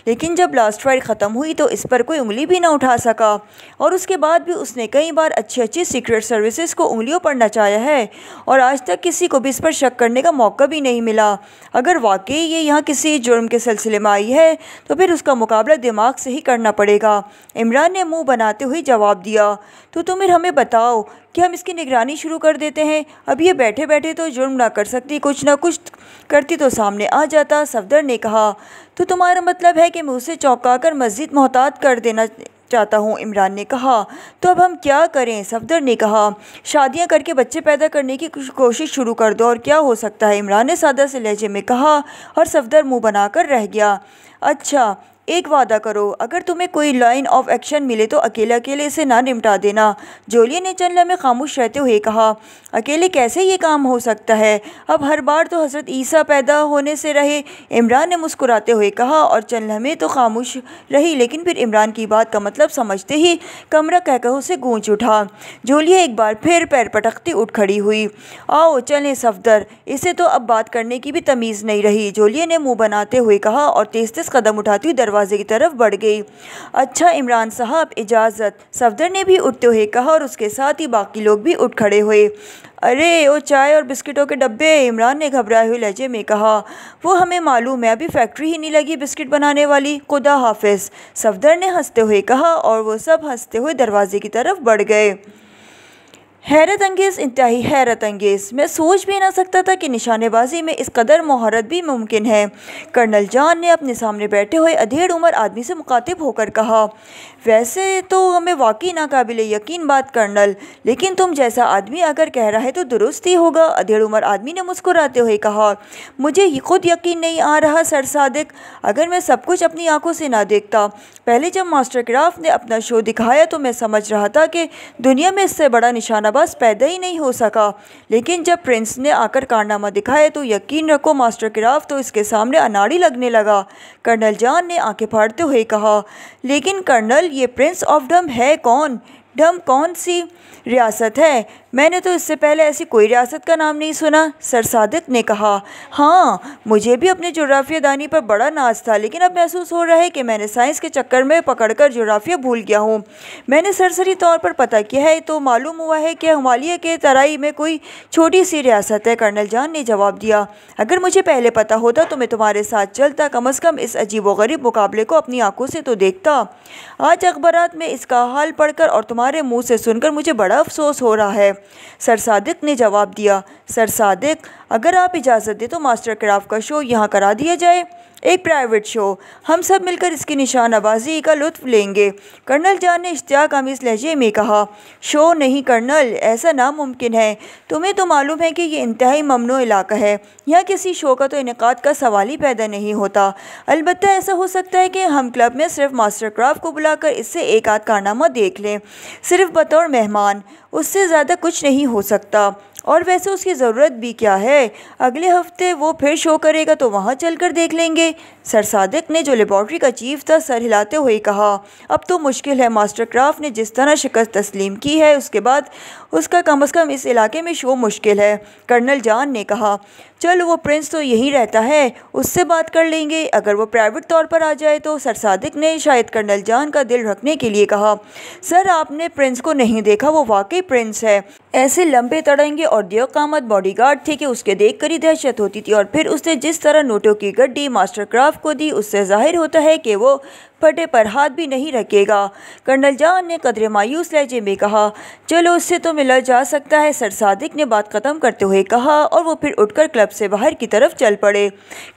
लेकिन जब लास्ट फायर ख़त्म हुई तो इस पर कोई उंगली भी ना उठा सका, और उसके बाद भी उसने कई बार अच्छी अच्छी सीक्रेट सर्विसेज को उंगलियों पर नचाया है, और आज तक किसी को भी इस पर शक करने का मौका भी नहीं मिला। अगर वाकई ये यहाँ किसी जुर्म के सिलसिले में आई है तो फिर उसका मुकाबला दिमाग से ही करना पड़ेगा। इमरान ने मुंह बनाते हुए जवाब दिया। तो तुम हमें बताओ कि हम इसकी निगरानी शुरू कर देते हैं। अब ये बैठे बैठे तो जुर्म ना कर सकती, कुछ ना कुछ करती तो सामने आ जाता। सफदर ने कहा। तो तुम्हारा मतलब है कि मैं उसे चौंका कर मज़ीद मोहतात कर देना चाहता हूँ? इमरान ने कहा। तो अब हम क्या करें? सफदर ने कहा। शादियाँ करके बच्चे पैदा करने की कोशिश शुरू कर दो, और क्या हो सकता है? इमरान ने सादा से लहजे में कहा, और सफदर मुंह बनाकर रह गया। अच्छा, एक वादा करो, अगर तुम्हें कोई लाइन ऑफ एक्शन मिले तो अकेले अकेले इसे ना निपटा देना। जोलिया ने चंद लम्हे खामोश रहते हुए कहा। अकेले कैसे ये काम हो सकता है? अब हर बार तो हज़रत ईसा पैदा होने से रहे। इमरान ने मुस्कुराते हुए कहा, और चंद लम्हे तो खामोश रही, लेकिन फिर इमरान की बात का मतलब समझते ही कमरा कहकहों से गूंज उठा। जोलिया एक बार फिर पैर पटकती उठ खड़ी हुई। आओ चलें सफदर, इसे तो अब बात करने की भी तमीज़ नहीं रही। जोलिया ने मुँह बनाते हुए कहा, और तेज़ तेज़ कदम उठाती हुई दरवाजे की तरफ बढ़ गई। अच्छा इमरान साहब, इजाज़त। सफदर ने भी उठते हुए कहा, और उसके साथ ही बाकी लोग भी उठ खड़े हुए। अरे ओ चाय और बिस्किटों के डब्बे, इमरान ने घबराए हुए लहजे में कहा। वो हमें मालूम है, अभी फैक्ट्री ही नहीं लगी बिस्किट बनाने वाली। खुदा हाफिज़, सफदर ने हंसते हुए कहा, और वो सब हंसते हुए दरवाजे की तरफ बढ़ गए। हैरत अंगेज़, इंतहाई हैरत अंगेज़। मैं सोच भी ना सकता था कि निशानेबाजी में इस कदर महारत भी मुमकिन है। कर्नल जॉन ने अपने सामने बैठे हुए अधेड़ उम्र आदमी से मुखातिब होकर कहा। वैसे तो हमें वाकई नाकाबिल यकीन बात कर्नल, लेकिन तुम जैसा आदमी अगर कह रहा है तो दुरुस्त ही होगा। अधेड़ उम्र आदमी ने मुस्कुराते हुए कहा। मुझे खुद यकीन नहीं आ रहा सर सादिक, अगर मैं सब कुछ अपनी आंखों से ना देखता। पहले जब मास्टर क्राफ्ट ने अपना शो दिखाया तो मैं समझ रहा था कि दुनिया में इससे बड़ा निशानाबाज पैदा ही नहीं हो सका, लेकिन जब प्रिंस ने आकर कारनामा दिखाया तो यकीन रखो मास्टर क्राफ्ट तो इसके सामने अनाड़ी लगने लगा। कर्नल जॉन ने आंखें फाड़ते हुए कहा। लेकिन कर्नल, ये प्रिंस ऑफ डम है कौन? डम कौन सी रियासत है? मैंने तो इससे पहले ऐसी कोई रियासत का नाम नहीं सुना, सर सादिक ने कहा। हाँ, मुझे भी अपने जोग्राफिया दानी पर बड़ा नाज था, लेकिन अब महसूस हो रहा है कि मैंने साइंस के चक्कर में पकड़कर जोग्राफिया भूल गया हूँ। मैंने सरसरी तौर पर पता किया है तो मालूम हुआ है कि हिमालय के तराई में कोई छोटी सी रियासत है। कर्नल जॉन ने जवाब दिया। अगर मुझे पहले पता होता तो मैं तुम्हारे साथ चलता, कम अज़ कम इस अजीबोगरीब मुकाबले को अपनी आंखों से तो देखता। आज अखबारात में इसका हाल पढ़कर और तुम्हारे मुँह से सुनकर मुझे बड़ा अफसोस हो रहा है, सर सादिक ने जवाब दिया। सर सादिक, अगर आप इजाज़त दें तो मास्टर क्राफ्ट का शो यहाँ करा दिया जाए, एक प्राइवेट शो। हम सब मिलकर इसकी निशानाबाजी का लुत्फ़ लेंगे। कर्नल जॉन ने इश्तियाक आमीज़ लहजे में कहा। शो नहीं कर्नल, ऐसा नामुमकिन है। तुम्हें तो मालूम है कि ये इंतहाई ममनू इलाका है, यहाँ किसी शो का तो इनेकाद का सवाल ही पैदा नहीं होता। अलबत्ता ऐसा हो सकता है कि हम क्लब में सिर्फ मास्टर क्राफ्ट को बुलाकर इससे एक आध कारनामा देख लें, सिर्फ बतौर मेहमान, उससे ज़्यादा कुछ नहीं हो सकता। और वैसे उसकी ज़रूरत भी क्या है? अगले हफ्ते वो फिर शो करेगा तो वहाँ चलकर देख लेंगे। सर सादिक ने, जो लेबॉर्ट्री का चीफ था, सर हिलाते हुए कहा। अब तो मुश्किल है, मास्टर क्राफ्ट ने जिस तरह शिकस्त तस्लीम की है उसके बाद उसका कम अज़ कम इस इलाके में शो मुश्किल है। कर्नल जॉन ने कहा। चलो, वो प्रिंस तो यहीं रहता है, उससे बात कर लेंगे, अगर वो प्राइवेट तौर पर आ जाए तो। सर सादिक ने शायद कर्नल जॉन का दिल रखने के लिए कहा। सर, आपने प्रिंस को नहीं देखा, वो वाकई प्रिंस है। ऐसे लंबे तड़ेंगे और दियोकामत बॉडीगार्ड थे कि उसके देखकर ही दहशत होती थी, और फिर उसने जिस तरह नोटों की गड्डी मास्टर क्राफ्ट को दी उससे जाहिर होता है कि वो फटे पर हाथ भी नहीं रखेगा। कर्नल जान ने कदरे मायूस लहजे में कहा, चलो उससे तो मिला जा सकता है, सर सादिक ने बात ख़त्म करते हुए कहा, और वो फिर उठकर क्लब से बाहर की तरफ चल पड़े।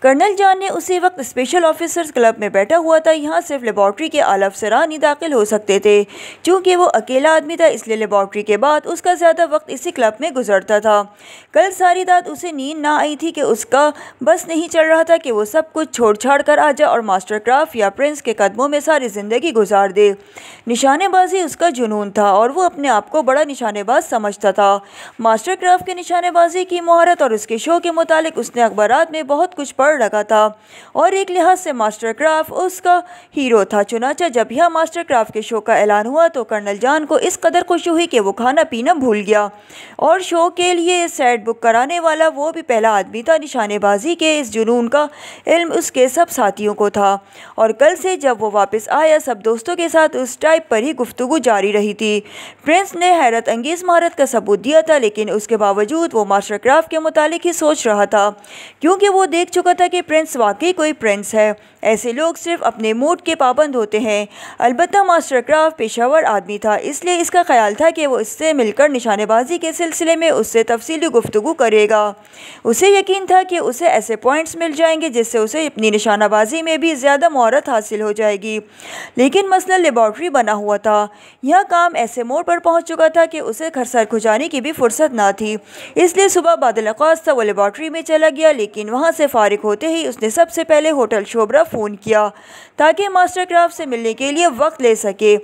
कर्नल जान ने उसी वक्त स्पेशल ऑफिसर्स क्लब में बैठा हुआ था। यहाँ सिर्फ लेबॉर्ट्री के आला अफसरान ही दाखिल हो सकते थे। चूँकि वो अकेला आदमी था, इसलिए लेबॉर्ट्री के बाद उसका ज़्यादा वक्त इसी क्लब में गुजरता था। कल सारी रात उसे नींद ना आई थी कि उसका बस नहीं चल रहा था कि वो सब कुछ छोड़ छाड़ कर आ जाए और मास्टर क्राफ्ट या प्रिंस के कदमों में सारी ज़िंदगी गुजार दे। निशानेबाजी उसका जुनून था और वो अपने आप को बड़ा निशानेबाज समझता था। मास्टर क्राफ्ट के निशानेबाजी की महारत और उसके शो के मुतालिक उसने अखबारात में बहुत कुछ पढ़ रखा था और एक लिहाज से मास्टर क्राफ्ट उसका हीरो था। चुनाचा जब यह मास्टर क्राफ्ट के शो का ऐलान हुआ तो कर्नल जान को इस कदर खुशी हुई कि वो खाना पीना भूल गया और शो के लिए सेट बुक कराने वाला वो भी पहला आदमी था। निशानेबाजी के इस जुनून का इल्म उसके सब साथियों को था और कल से जब वो वापस आया सब दोस्तों के साथ उस टाइप पर ही गुफ्तगू जारी रही थी। प्रिंस ने हैरत अंगेज़ महारत का सबूत दिया था, लेकिन उसके बावजूद वो मास्टर क्राफ्ट के मुतालिक ही सोच रहा था, क्योंकि वो देख चुका था कि प्रिंस वाकई कोई प्रिंस है। ऐसे लोग सिर्फ अपने मूड के पाबंद होते हैं। अलबत्ता मास्टर क्राफ्ट पेशावर आदमी था, इसलिए इसका ख्याल था कि वो इससे मिलकर निशानेबाजी के सिलसिले में उससे तफसीली गुफ्तगू करेगा। उसे यकीन था कि उसे ऐसे पॉइंट्स मिल जाएंगे जिससे उसे अपनी निशानाबाजी में भी ज़्यादा महारत हासिल हो जाएगी। लेकिन मसला लेबॉर्ट्री बना हुआ था। यह काम ऐसे मोड़ पर पहुंच चुका था कि उसे सर खुजाने की भी फुर्सत ना थी, इसलिए सुबह बादल अक़ास था वो लेबॉर्ट्री में चला गया। लेकिन वहां से फारिग होते ही उसने सबसे पहले होटल शोबरा फ़ोन किया ताकि मास्टर क्राफ्ट से मिलने के लिए वक्त ले सके।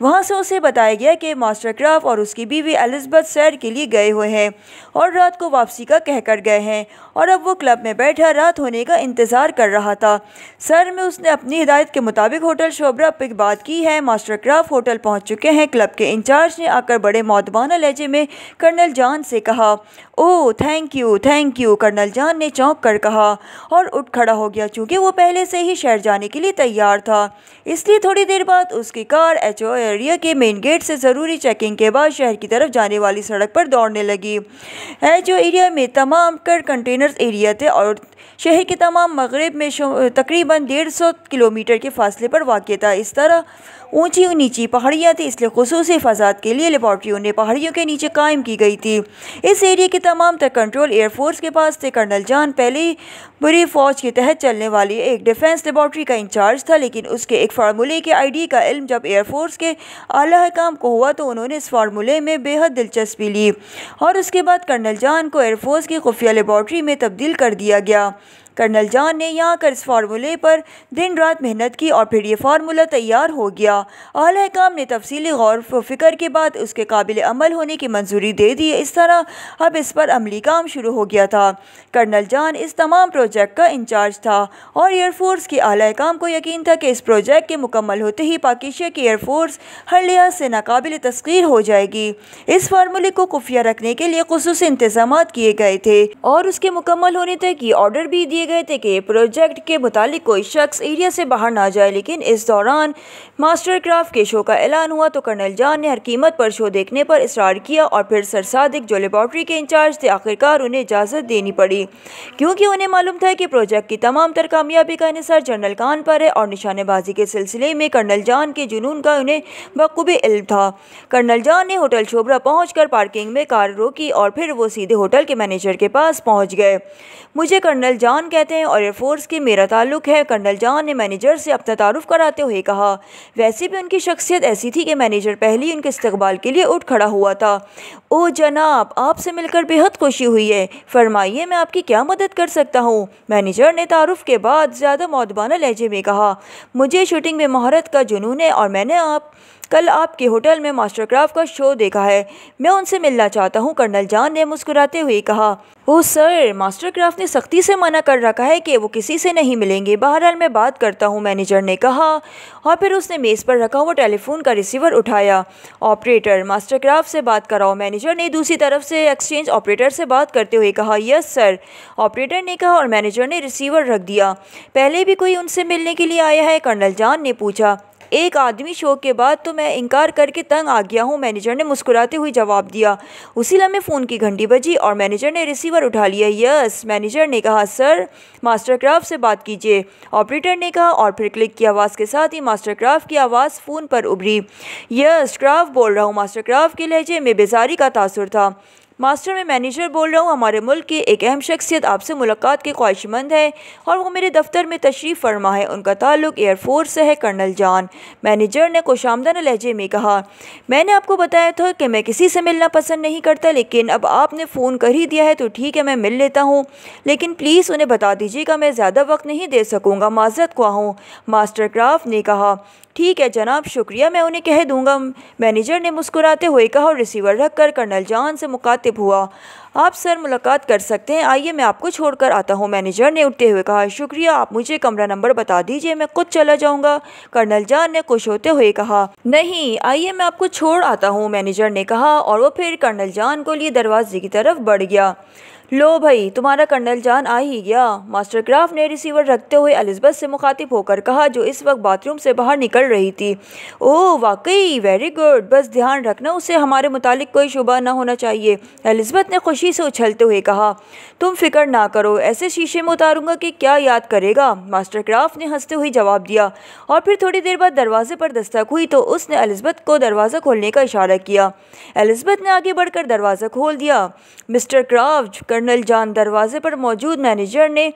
वहां से उसे बताया गया कि मास्टर क्राफ्ट और उसकी बीवी एलिज़ाबेथ सैर के लिए गए हुए हैं और रात को वापसी का कहकर गए हैं और अब वो क्लब में बैठा रात होने का इंतज़ार कर रहा था। सर में उसने अपनी हिदायत के मुताबिक होटल शोबरा पर बात की है। मास्टर क्राफ्ट होटल पहुंच चुके हैं। क्लब के इंचार्ज ने आकर बड़े मौदबाना लहजे में कर्नल जान से कहा, ओह थैंक यू। कर्नल जान ने चौंक कर कहा और उठ खड़ा हो गया। चूँकि वो पहले से ही शहर जाने के लिए तैयार था, इसलिए थोड़ी देर बाद उसकी कार एचओ एरिया के मेन गेट से ज़रूरी चेकिंग के बाद शहर की तरफ जाने वाली सड़क पर दौड़ने लगी। एचओ एरिया में तमाम कंटेनर्स एरिया थे और शहर के तमाम मगरिब में तकरीबन 150 किलोमीटर के फासले पर वाक़ था। इस तरह ऊंची नीची पहाड़ियाँ थी, इसलिए खुसूसी हिफाजत के लिए लेबॉर्ट्रियों ने पहाड़ियों के नीचे कायम की गई थी। इस एरिया के तमाम तक कंट्रोल एयरफोर्स के पास थे। कर्नल जान पहले ही बुरी फ़ौज के तहत चलने वाली एक डिफेंस लेबॉर्ट्री का इंचार्ज था, लेकिन उसके एक फार्मूले के आईडी का इल्म जब एयरफोर्स के आला हकाम को हुआ तो उन्होंने इस फार्मूले में बेहद दिलचस्पी ली और उसके बाद कर्नल जान को एयरफोर्स की खुफिया लेबॉर्ट्री में तब्दील कर दिया गया। कर्नल जान ने यहाँ कर इस फार्मूले पर दिन रात मेहनत की और फिर ये फार्मूला तैयार हो गया। आला हकाम ने तफसीली गौर व फिक्र के बाद उसके काबिल अमल होने की मंजूरी दे दी। इस तरह अब इस पर अमली काम शुरू हो गया था। कर्नल जान इस तमाम प्रोजेक्ट का इंचार्ज था और एयरफोर्स के आला हकाम को यकीन था कि इस प्रोजेक्ट के मुकम्मल होते ही पाकिस्तान की एयरफोर्स हर लिहाज से नाकाबिल तस्खीर हो जाएगी। इस फार्मूले को खुफिया रखने के लिए खुसूसी इंतजाम किए गए थे और उसके मुकम्मल होने तक ये ऑर्डर भी दिए गए थे कि प्रोजेक्ट के मुतालिक कोई शख्स एरिया से बाहर ना जाए। लेकिन इस दौरान मास्टर क्राफ्ट के शो का ऐलान हुआ तो कर्नल जान ने हर कीमत पर शो देखने पर इसरार किया और फिर सर सादिक जो लेबॉर्ट्री के इंचार्ज थे आखिरकार उन्हें इजाज़त देनी पड़ी, क्योंकि उन्हें मालूम था कि प्रोजेक्ट की तमाम तर कामयाबी का इन्हिसार जनरल खान पर है और निशानेबाजी के सिलसिले में कर्नल जान के जुनून का उन्हें बखूबी इल्म था। कर्नल जान ने होटल शोबरा पहुँच पार्किंग में कार रोकी और फिर वो सीधे होटल के मैनेजर के पास पहुँच गए। मुझे कर्नल जान कहते हैं और एयरफोर्स के मेरा ताल्लुक है, कर्नल जान ने मैनेजर से अपना तारुफ कराते हुए कहा। वैसे भी उनकी शख्सियत ऐसी थी कि मैनेजर पहले ही उनके इस्तकबाल के लिए उठ खड़ा हुआ था। ओह जनाब, आपसे मिलकर बेहद खुशी हुई है, फरमाइए मैं आपकी क्या मदद कर सकता हूँ। मैनेजर ने तारुफ के बाद ज़्यादा मौदबाना लहजे में कहा, मुझे शूटिंग में महारत का जुनून है और मैंने कल आपके होटल में मास्टर क्राफ्ट का शो देखा है, मैं उनसे मिलना चाहता हूँ। कर्नल जान ने मुस्कुराते हुए कहा, ओह सर, मास्टर क्राफ्ट ने सख्ती से मना कर रखा है कि वो किसी से नहीं मिलेंगे। बहरहाल मैं बात करता हूँ, मैनेजर ने कहा और फिर उसने मेज़ पर रखा हुआ टेलीफोन का रिसीवर उठाया। ऑपरेटर, मास्टर क्राफ्ट से बात कराओ। मैनेजर ने दूसरी तरफ से एक्सचेंज ऑपरेटर से बात करते हुए कहा। यस सर, ऑपरेटर ने कहा और मैनेजर ने रिसीवर रख दिया। पहले भी कोई उनसे मिलने के लिए आया है? कर्नल जान ने पूछा। एक आदमी शो के बाद तो मैं इनकार करके तंग आ गया हूँ, मैनेजर ने मुस्कुराते हुए जवाब दिया। उसी लम्हे फ़ोन की घंटी बजी और मैनेजर ने रिसीवर उठा लिया। यस, मैनेजर ने कहा। सर, मास्टरक्राफ्ट से बात कीजिए, ऑपरेटर ने कहा और फिर क्लिक की आवाज़ के साथ ही मास्टरक्राफ्ट की आवाज़ फ़ोन पर उभरी। यस, क्राफ्ट बोल रहा हूँ। मास्टरक्राफ्ट के लहजे में बेजारी का तासुर था। मास्टर, मैं मैनेजर बोल रहा हूँ। हमारे मुल्क की एक अहम शख्सियत आपसे मुलाकात के ख्वाहिशमंद है और वो मेरे दफ्तर में तशरीफ़ फरमा है। उनका ताल्लुक एयरफोर्स से है, कर्नल जॉन। मैनेजर ने खुशामदीन लहजे में कहा। मैंने आपको बताया था कि मैं किसी से मिलना पसंद नहीं करता, लेकिन अब आपने फ़ोन कर ही दिया है तो ठीक है, मैं मिल लेता हूँ, लेकिन प्लीज़ उन्हें बता दीजिएगा मैं ज़्यादा वक्त नहीं दे सकूँगा, माज़रत ख्वाह हूँ, मास्टरक्राफ्ट ने कहा। ठीक है जनाब, शुक्रिया, मैं उन्हें कह दूंगा, मैनेजर ने मुस्कुराते हुए कहा और रिसीवर रखकर कर्नल जॉन से मुखातिब हुआ। आप सर मुलाकात कर सकते हैं, आइए मैं आपको छोड़कर आता हूं, मैनेजर ने उठते हुए कहा। शुक्रिया, आप मुझे कमरा नंबर बता दीजिए, मैं खुद चला जाऊंगा, कर्नल जॉन ने खुश होते हुए कहा। नहीं, आइए मैं आपको छोड़ आता हूं, मैनेजर ने कहा और वो फिर कर्नल जॉन को लिए दरवाजे की तरफ बढ़ गया। लो भाई, तुम्हारा कर्नल जॉन आ ही गया, मास्टरक्राफ्ट ने रिसीवर रखते हुए एलिज़ाबेथ से मुखातिब होकर कहा, जो इस वक्त बाथरूम से बाहर निकल रही थी। ओह वाकई, वेरी गुड, बस ध्यान रखना उसे हमारे मुतालिक कोई शुबा ना होना चाहिए, एलिज़ाबेथ ने खुशी से उछलते हुए कहा। तुम फिक्र ना करो, ऐसे शीशे में उतारूंगा कि क्या याद करेगा, मास्टरक्राफ्ट ने हंसते हुए जवाब दिया। और फिर थोड़ी देर बाद दरवाजे पर दस्तक हुई तो उसने एलिज़ाबेथ को दरवाज़ा खोलने का इशारा किया। एलिज़ाबेथ ने आगे बढ़कर दरवाज़ा खोल दिया। मिस्टर क्राफ्ट, कर्नल जॉन दरवाजे पर मौजूद मैनेजर ने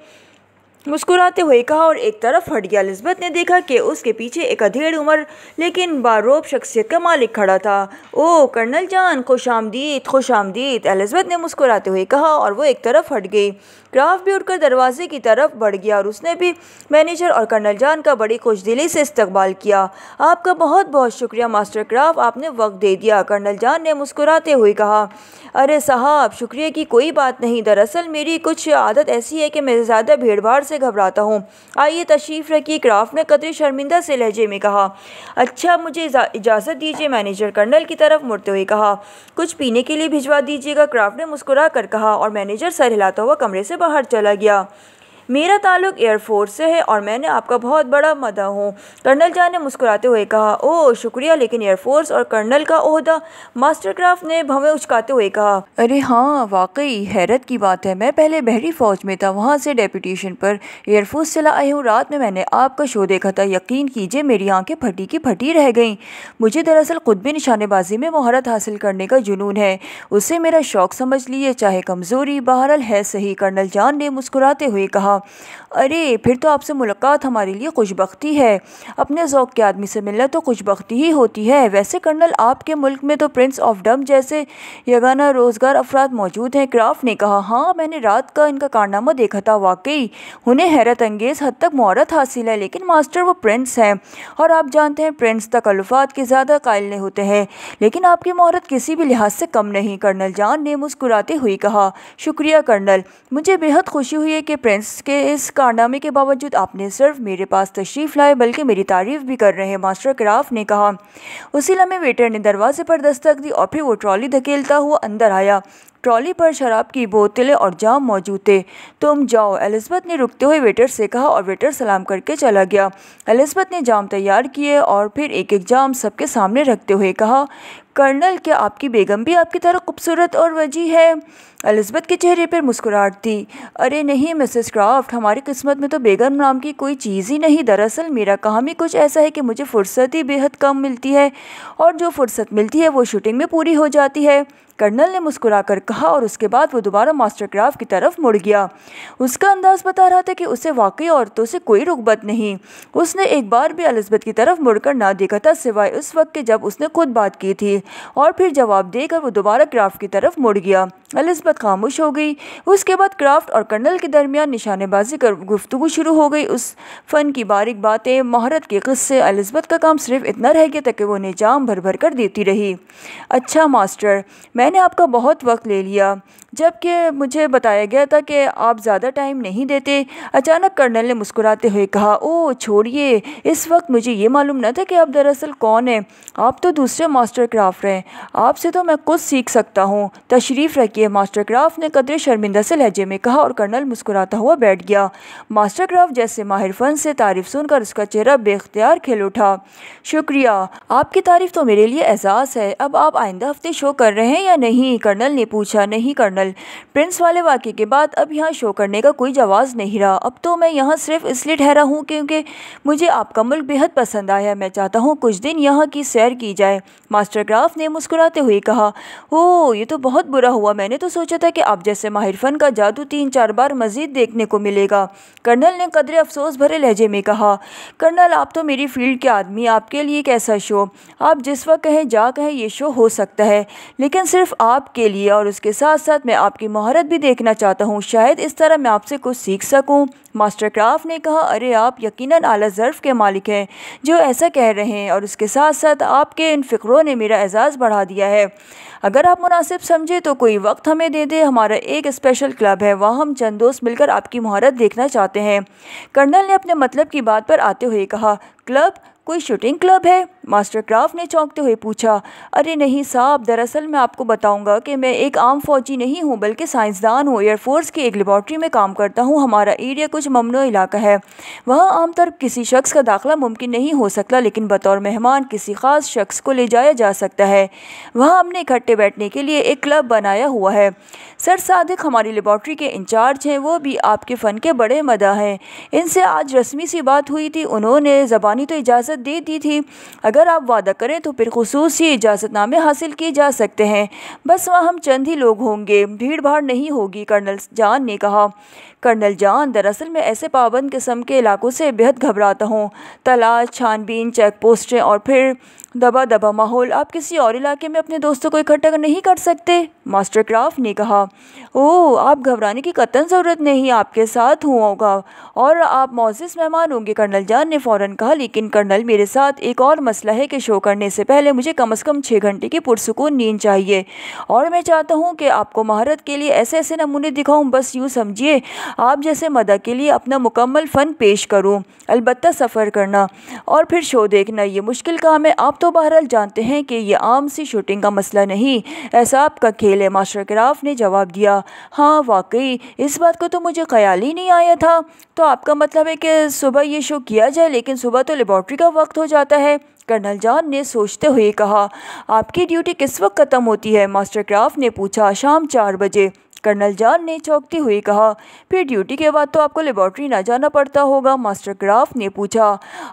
मुस्कुराते हुए कहा और एक तरफ हट गया। एलिज़ाबेथ ने देखा कि उसके पीछे एक अधेड़ उम्र लेकिन बारोब शख्सियत का मालिक खड़ा था। ओह कर्नल जॉन, खुश आमदीद, खुश आमदीद, एलिज़ाबेथ ने मुस्कुराते हुए कहा और वो एक तरफ हट गई। क्राफ्ट भी उठकर दरवाजे की तरफ बढ़ गया और उसने भी मैनेजर और कर्नल जॉन का बड़ी खुशदिली से इस्तकबाल किया। आपका बहुत बहुत शुक्रिया मास्टर क्राफ्ट, आपने वक्त दे दिया, कर्नल जॉन ने मुस्कुराते हुए कहा। अरे साहब, शुक्रिया की कोई बात नहीं, दरअसल मेरी कुछ आदत ऐसी है कि मैं ज़्यादा भीड़ भाड़ से घबराता हूँ। आइए तशरीफ़ रखिए, क्राफ्ट ने कदरे शर्मिंदा से लहजे में कहा। अच्छा, मुझे इजाज़त दीजिए, मैनेजर कर्नल की तरफ मुड़ते हुए कहा। कुछ पीने के लिए भिजवा दीजिएगा, क्राफ्ट ने मुस्कुरा कर कहा और मैनेजर सर हिलाता हुआ कमरे से बाहर चला गया। मेरा ताल्लुक एयरफोर्स से है और मैंने आपका बहुत बड़ा मदह हूँ, कर्नल जॉन ने मुस्कुराते हुए कहा। ओह शुक्रिया, लेकिन एयरफोर्स और कर्नल का ओहदा, मास्टरक्राफ्ट ने भवें उचकाते हुए कहा। अरे हाँ, वाकई हैरत की बात है, मैं पहले बहरी फ़ौज में था, वहाँ से डेपुटेशन पर एयरफोर्स चला आई हूँ। रात में मैंने आपका शो देखा था, यकीन कीजिए मेरी आंखें फटी की फटी रह गईं। मुझे दरअसल खुद भी निशानेबाजी में महारत हासिल करने का जुनून है, उसे मेरा शौक़ समझ लिए, चाहे कमज़ोरी, बहरहाल है सही, कर्नल जॉन ने मुस्कुराते हुए कहा। अरे फिर तो आपसे मुलाकात हमारे लिए खुशबख्ती है, अपने ज़ौक़ के आदमी से मिलना तो खुशबख्ती ही होती है। वैसे कर्नल, आपके मुल्क में तो प्रिंस ऑफ डम जैसे यगाना रोज़गार अफराद मौजूद हैं, क्राफ्ट ने कहा। हाँ, मैंने रात का इनका कारनामा देखा था, वाकई उन्हें हैरत अंगेज़ हद तक महारत हासिल है, लेकिन मास्टर वो प्रिंस हैं और आप जानते हैं प्रिंस तकल्लुफ़ात के ज़्यादा कायल नहीं होते हैं, लेकिन आपकी महारत किसी भी लिहाज से कम नहीं, कर्नल जॉन ने मुस्कुराते हुए कहा। शुक्रिया कर्नल, मुझे बेहद खुशी हुई है कि प्रिंस के इस कारनामे के बावजूद आपने सिर्फ मेरे पास तशरीफ़ लाए बल्कि मेरी तारीफ़ भी कर रहे हैं, मास्टर क्राफ्ट ने कहा। उसी लम्हे वेटर ने दरवाजे पर दस्तक दी और फिर वो ट्रॉली धकेलता हुआ अंदर आया। ट्रॉली पर शराब की बोतलें और जाम मौजूद थे। तुम जाओ, एलिज़ाबेथ ने रुकते हुए वेटर से कहा और वेटर सलाम करके चला गया। एलिज़ाबेथ ने जाम तैयार किए और फिर एक एक जाम सबके सामने रखते हुए कहा, कर्नल, क्या आपकी बेगम भी आपकी तरह खूबसूरत और वजीह है? एलिज़ाबेथ के चेहरे पर मुस्कुराहट थी। अरे नहीं मिसेस क्राफ्ट, हमारी किस्मत में तो बेगम नाम की कोई चीज़ ही नहीं, दरअसल मेरा काम ही कुछ ऐसा है कि मुझे फ़ुर्सत ही बेहद कम मिलती है और जो फ़ुर्सत मिलती है वो शूटिंग में पूरी हो जाती है, कर्नल ने मुस्कुराकर कहा और उसके बाद वो दोबारा मास्टर क्राफ्ट की तरफ मुड़ गया। उसका अंदाज़ बता रहा था कि उसे वाकई औरतों से कोई रुग़बत नहीं। उसने एक बार भी एलिज़ाबेथ की तरफ मुड़कर ना देखा था, सिवाय उस वक्त के जब उसने खुद बात की थी, और फिर जवाब देकर वो दोबारा क्राफ्ट की तरफ मुड़ गया। एलिज़ाबेथ खामोश हो गई। उसके बाद क्राफ्ट और कर्नल के दरमियान निशानेबाजी कर गुफ्तगू शुरू हो गई। उस फ़न की बारीक बातें, महारत के क़िस्से, एलिज़ाबेथ का काम सिर्फ इतना रह गया था कि वो उन्हें जाम भर भर कर देती रही। अच्छा मास्टर, मैंने आपका बहुत वक्त ले लिया, जबकि मुझे बताया गया था कि आप ज़्यादा टाइम नहीं देते। अचानक कर्नल ने मुस्कुराते हुए कहा, ओह छोड़िए, इस वक्त मुझे ये मालूम न था कि आप दरअसल कौन हैं। आप तो दूसरे मास्टर क्राफ्ट हैं, आपसे तो मैं कुछ सीख सकता हूँ। तशरीफ़ रखिए, मास्टर क्राफ्ट ने कदरे शर्मिंदा से लहजे में कहा और कर्नल मुस्कुराता हुआ बैठ गया। मास्टर क्राफ्ट जैसे माहिर फन से तारीफ़ सुनकर उसका चेहरा बेख्तियार खिल उठा। शुक्रिया, आपकी तारीफ़ तो मेरे लिए एहसास है। अब आप आइंदा हफ्ते शो कर रहे हैं या नहीं? कर्नल ने पूछा। नहीं कर्नल, प्रिंस वाले वाक़े के बाद अब यहाँ शो करने का कोई जवाज़ नहीं रहा। अब तो मैं यहाँ सिर्फ इसलिए ठहरा हूँ क्योंकि मुझे आपका मुल्क बेहद पसंद आया। मैं चाहता हूँ कुछ दिन यहाँ की सैर की जाए। मास्टर क्राफ्ट ने मुस्कुराते हुए कहा, ओह ये तो बहुत बुरा हुआ, मैंने तो सोचा था कि आप जैसे माहिर फन का जादू 3-4 बार मज़ीद देखने को मिलेगा। कर्नल ने कदरे अफसोस भरे लहजे में कहा, कर्नल आप तो मेरी फील्ड के आदमी, आपके लिए कैसा शो? आप जिस वक्त कहें जा कहें ये शो हो सकता है, लेकिन सिर्फ आपके लिए, और उसके साथ साथ मैं आपकी महारत भी देखना चाहता हूँ। शायद इस तरह मैं आपसे कुछ सीख सकूँ। मास्टर क्राफ्ट ने कहा, अरे आप यकीनन आला ज़र्फ़ के मालिक हैं जो ऐसा कह रहे हैं, और उसके साथ साथ आपके इन फ़िक्रों ने मेरा एजाज़ बढ़ा दिया है। अगर आप मुनासिब समझे तो कोई वक्त हमें दे दे, हमारा एक स्पेशल क्लब है, वहाँ हम चंद दोस्त मिलकर आपकी महारत देखना चाहते हैं। कर्नल ने अपने मतलब की बात पर आते हुए कहा, क्लब? कोई शूटिंग क्लब है? मास्टर क्राफ्ट ने चौंकते हुए पूछा। अरे नहीं साहब, दरअसल मैं आपको बताऊंगा कि मैं एक आम फौजी नहीं हूँ बल्कि साइंसदान हूँ। एयरफोर्स की एक लेबॉर्ट्री में काम करता हूँ। हमारा एरिया कुछ ममनुआ इलाका है, वहाँ आमतौर किसी शख्स का दाखिला मुमकिन नहीं हो सकता, लेकिन बतौर मेहमान किसी ख़ास शख्स को ले जाया जा सकता है। वहाँ हमने इकट्ठे बैठने के लिए एक क्लब बनाया हुआ है। सर सादिक हमारी लेबॉर्ट्री के इंचार्ज हैं, वो भी आपके फ़न के बड़े मदाह हैं। इनसे आज रस्मी सी बात हुई थी, उन्होंने ज़बानी तो इजाज़त दे दी थी। अगर आप वादा करें तो फिर खुसूसी इजाज़तनामे हासिल किए जा सकते हैं। बस वहाँ हम चंद ही लोग होंगे, भीड़ भाड़ नहीं होगी, कर्नल जान ने कहा। कर्नल जान, दरअसल मैं ऐसे पाबंद किस्म के इलाकों से बेहद घबराता हूँ। तलाश, छानबीन, चेक पोस्टें और फिर दबा दबा माहौल। आप किसी और इलाके में अपने दोस्तों को इकट्ठा नहीं कर सकते? मास्टर क्राफ्ट ने कहा। ओह, आप घबराने की कतई ज़रूरत नहीं, आपके साथ होगा और आप मौज़िज़ मेहमान होंगे, कर्नल जान ने फ़ौरन कहा। लेकिन कर्नल, मेरे साथ एक और मसला है कि शो करने से पहले मुझे कम से कम 6 घंटे की पुरसुकून नींद चाहिए, और मैं चाहता हूँ कि आपको महारत के लिए ऐसे ऐसे नमूने दिखाऊँ, बस यूँ समझिए आप जैसे मदद के लिए अपना मुकम्मल फ़न पेश करूँ। अलबत्ता सफ़र करना और फिर शो देखना ये मुश्किल काम है। आप तो बहरहाल जानते हैं कि ये आम सी शूटिंग का मसला नहीं, ऐसा आपका खेल है। मास्टर क्राफ्ट ने जवाब दिया। हाँ वाकई, इस बात को तो मुझे ख्याल ही नहीं आया था। तो आपका मतलब है कि सुबह ये शो किया जाए, लेकिन सुबह तो लेबॉर्ट्री का वक्त हो जाता है, कर्नल जान ने सोचते हुए कहा। आपकी ड्यूटी किस वक्त ख़त्म होती है? मास्टर क्राफ्ट ने पूछा। शाम 4 बजे, कर्नल जान ने चौंकते हुए कहा। फिर ड्यूटी के बाद तो आपको लेबॉर्ट्री ना जाना पड़ता होगा? मास्टर क्राफ्ट ने पूछा।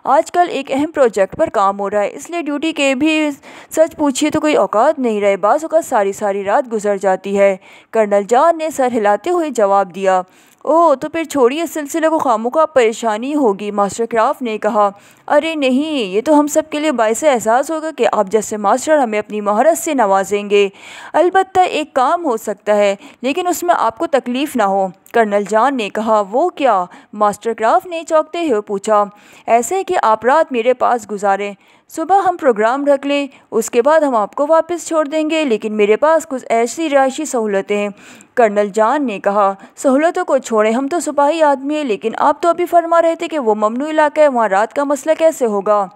आजकल एक अहम प्रोजेक्ट पर काम हो रहा है, इसलिए ड्यूटी के भी सच पूछिए तो कोई औकात नहीं रहे, बाज़ औक़ात सारी सारी रात गुजर जाती है, कर्नल जान ने सर हिलाते हुए जवाब दिया। ओह, तो फिर छोड़िए, इस सिलसिले को खामोखा परेशानी होगी, मास्टर क्राफ्ट ने कहा। अरे नहीं, ये तो हम सब के लिए बाइस एहसास होगा कि आप जैसे मास्टर हमें अपनी महारत से नवाजेंगे। अलबत्ता एक काम हो सकता है, लेकिन उसमें आपको तकलीफ़ ना हो, कर्नल जान ने कहा। वो क्या? मास्टर क्राफ्ट ने चौंकते हुए पूछा। ऐसे कि आप रात मेरे पास गुजारें, सुबह हम प्रोग्राम रख लें, उसके बाद हम आपको वापस छोड़ देंगे, लेकिन मेरे पास कुछ ऐसी रिहायशी सहूलतें हैं, कर्नल जान ने कहा। सहूलतों को छोड़ें, हम तो सिपाही आदमी हैं, लेकिन आप तो अभी फरमा रहे थे कि वो ममनू इलाका है, वहाँ रात का मसला कैसे होगा?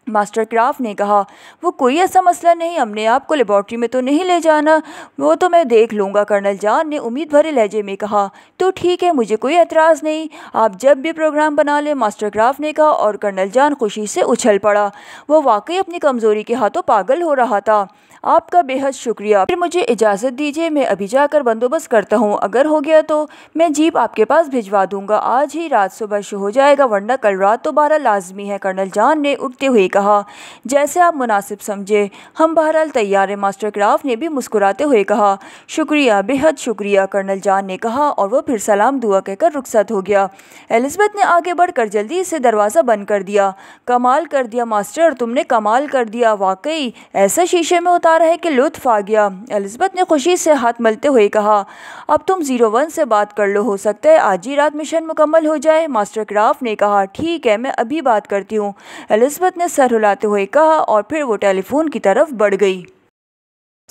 मास्टर क्राफ्ट ने कहा। वो कोई ऐसा मसला नहीं, हमने आपको लेबॉर्ट्री में तो नहीं ले जाना, वो तो मैं देख लूँगा, कर्नल जान ने उम्मीद भरे लहजे में कहा। तो ठीक है, मुझे कोई एतराज़ नहीं, आप जब भी प्रोग्राम बना लें, मास्टर क्राफ्ट ने कहा, और कर्नल जान खुशी से उछल पड़ा। वो वाकई अपनी कमज़ोरी के हाथों पागल हो रहा था। आपका बेहद शुक्रिया। फिर मुझे इजाज़त दीजिए, मैं अभी जाकर बंदोबस्त करता हूँ, अगर हो गया तो मैं जीप आपके पास भिजवा दूँगा। आज ही रात सुबह शो हो जाएगा, वरना कल रात तो 12 लाजमी है, कर्नल जान ने उठते हुए कहा। जैसे आप मुनासिब समझे, हम बहरहाल तैयार हैं, मास्टर क्राफ्ट ने भी मुस्कुराते हुए कहा। शुक्रिया, बेहद शुक्रिया, कर्नल जान ने कहा, और वह फिर सलाम दुआ कहकर रुखसत हो गया। एलिज़ाबेथ ने आगे बढ़कर जल्दी से दरवाज़ा बंद कर दिया। कमाल कर दिया मास्टर, तुमने कमाल कर दिया, वाकई ऐसा शीशे में उतारा है कि लुत्फ़ आ गया। एलिज़ाबेथ ने खुशी से हाथ मलते हुए कहा। अब तुम 01 से बात कर लो, हो सकता है आज ही रात मिशन मुकम्मल हो जाए, मास्टर क्राफ्ट ने कहा। ठीक है, मैं अभी बात करती हूँ, एलिज़ाबेथ ने सर हिलाते हुए कहा, और फिर वो टेलीफोन की तरफ बढ़ गई।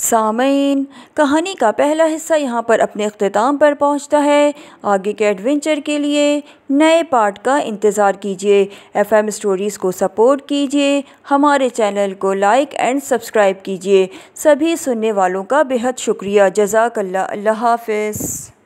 सामईन, कहानी का पहला हिस्सा यहाँ पर अपने अख्ताम पर पहुँचता है। आगे के एडवेंचर के लिए नए पार्ट का इंतज़ार कीजिए। FM स्टोरीज़ को सपोर्ट कीजिए, हमारे चैनल को लाइक एंड सब्सक्राइब कीजिए। सभी सुनने वालों का बेहद शुक्रिया। जज़ाकल्लाह। अल्लाह हाफ़िज़।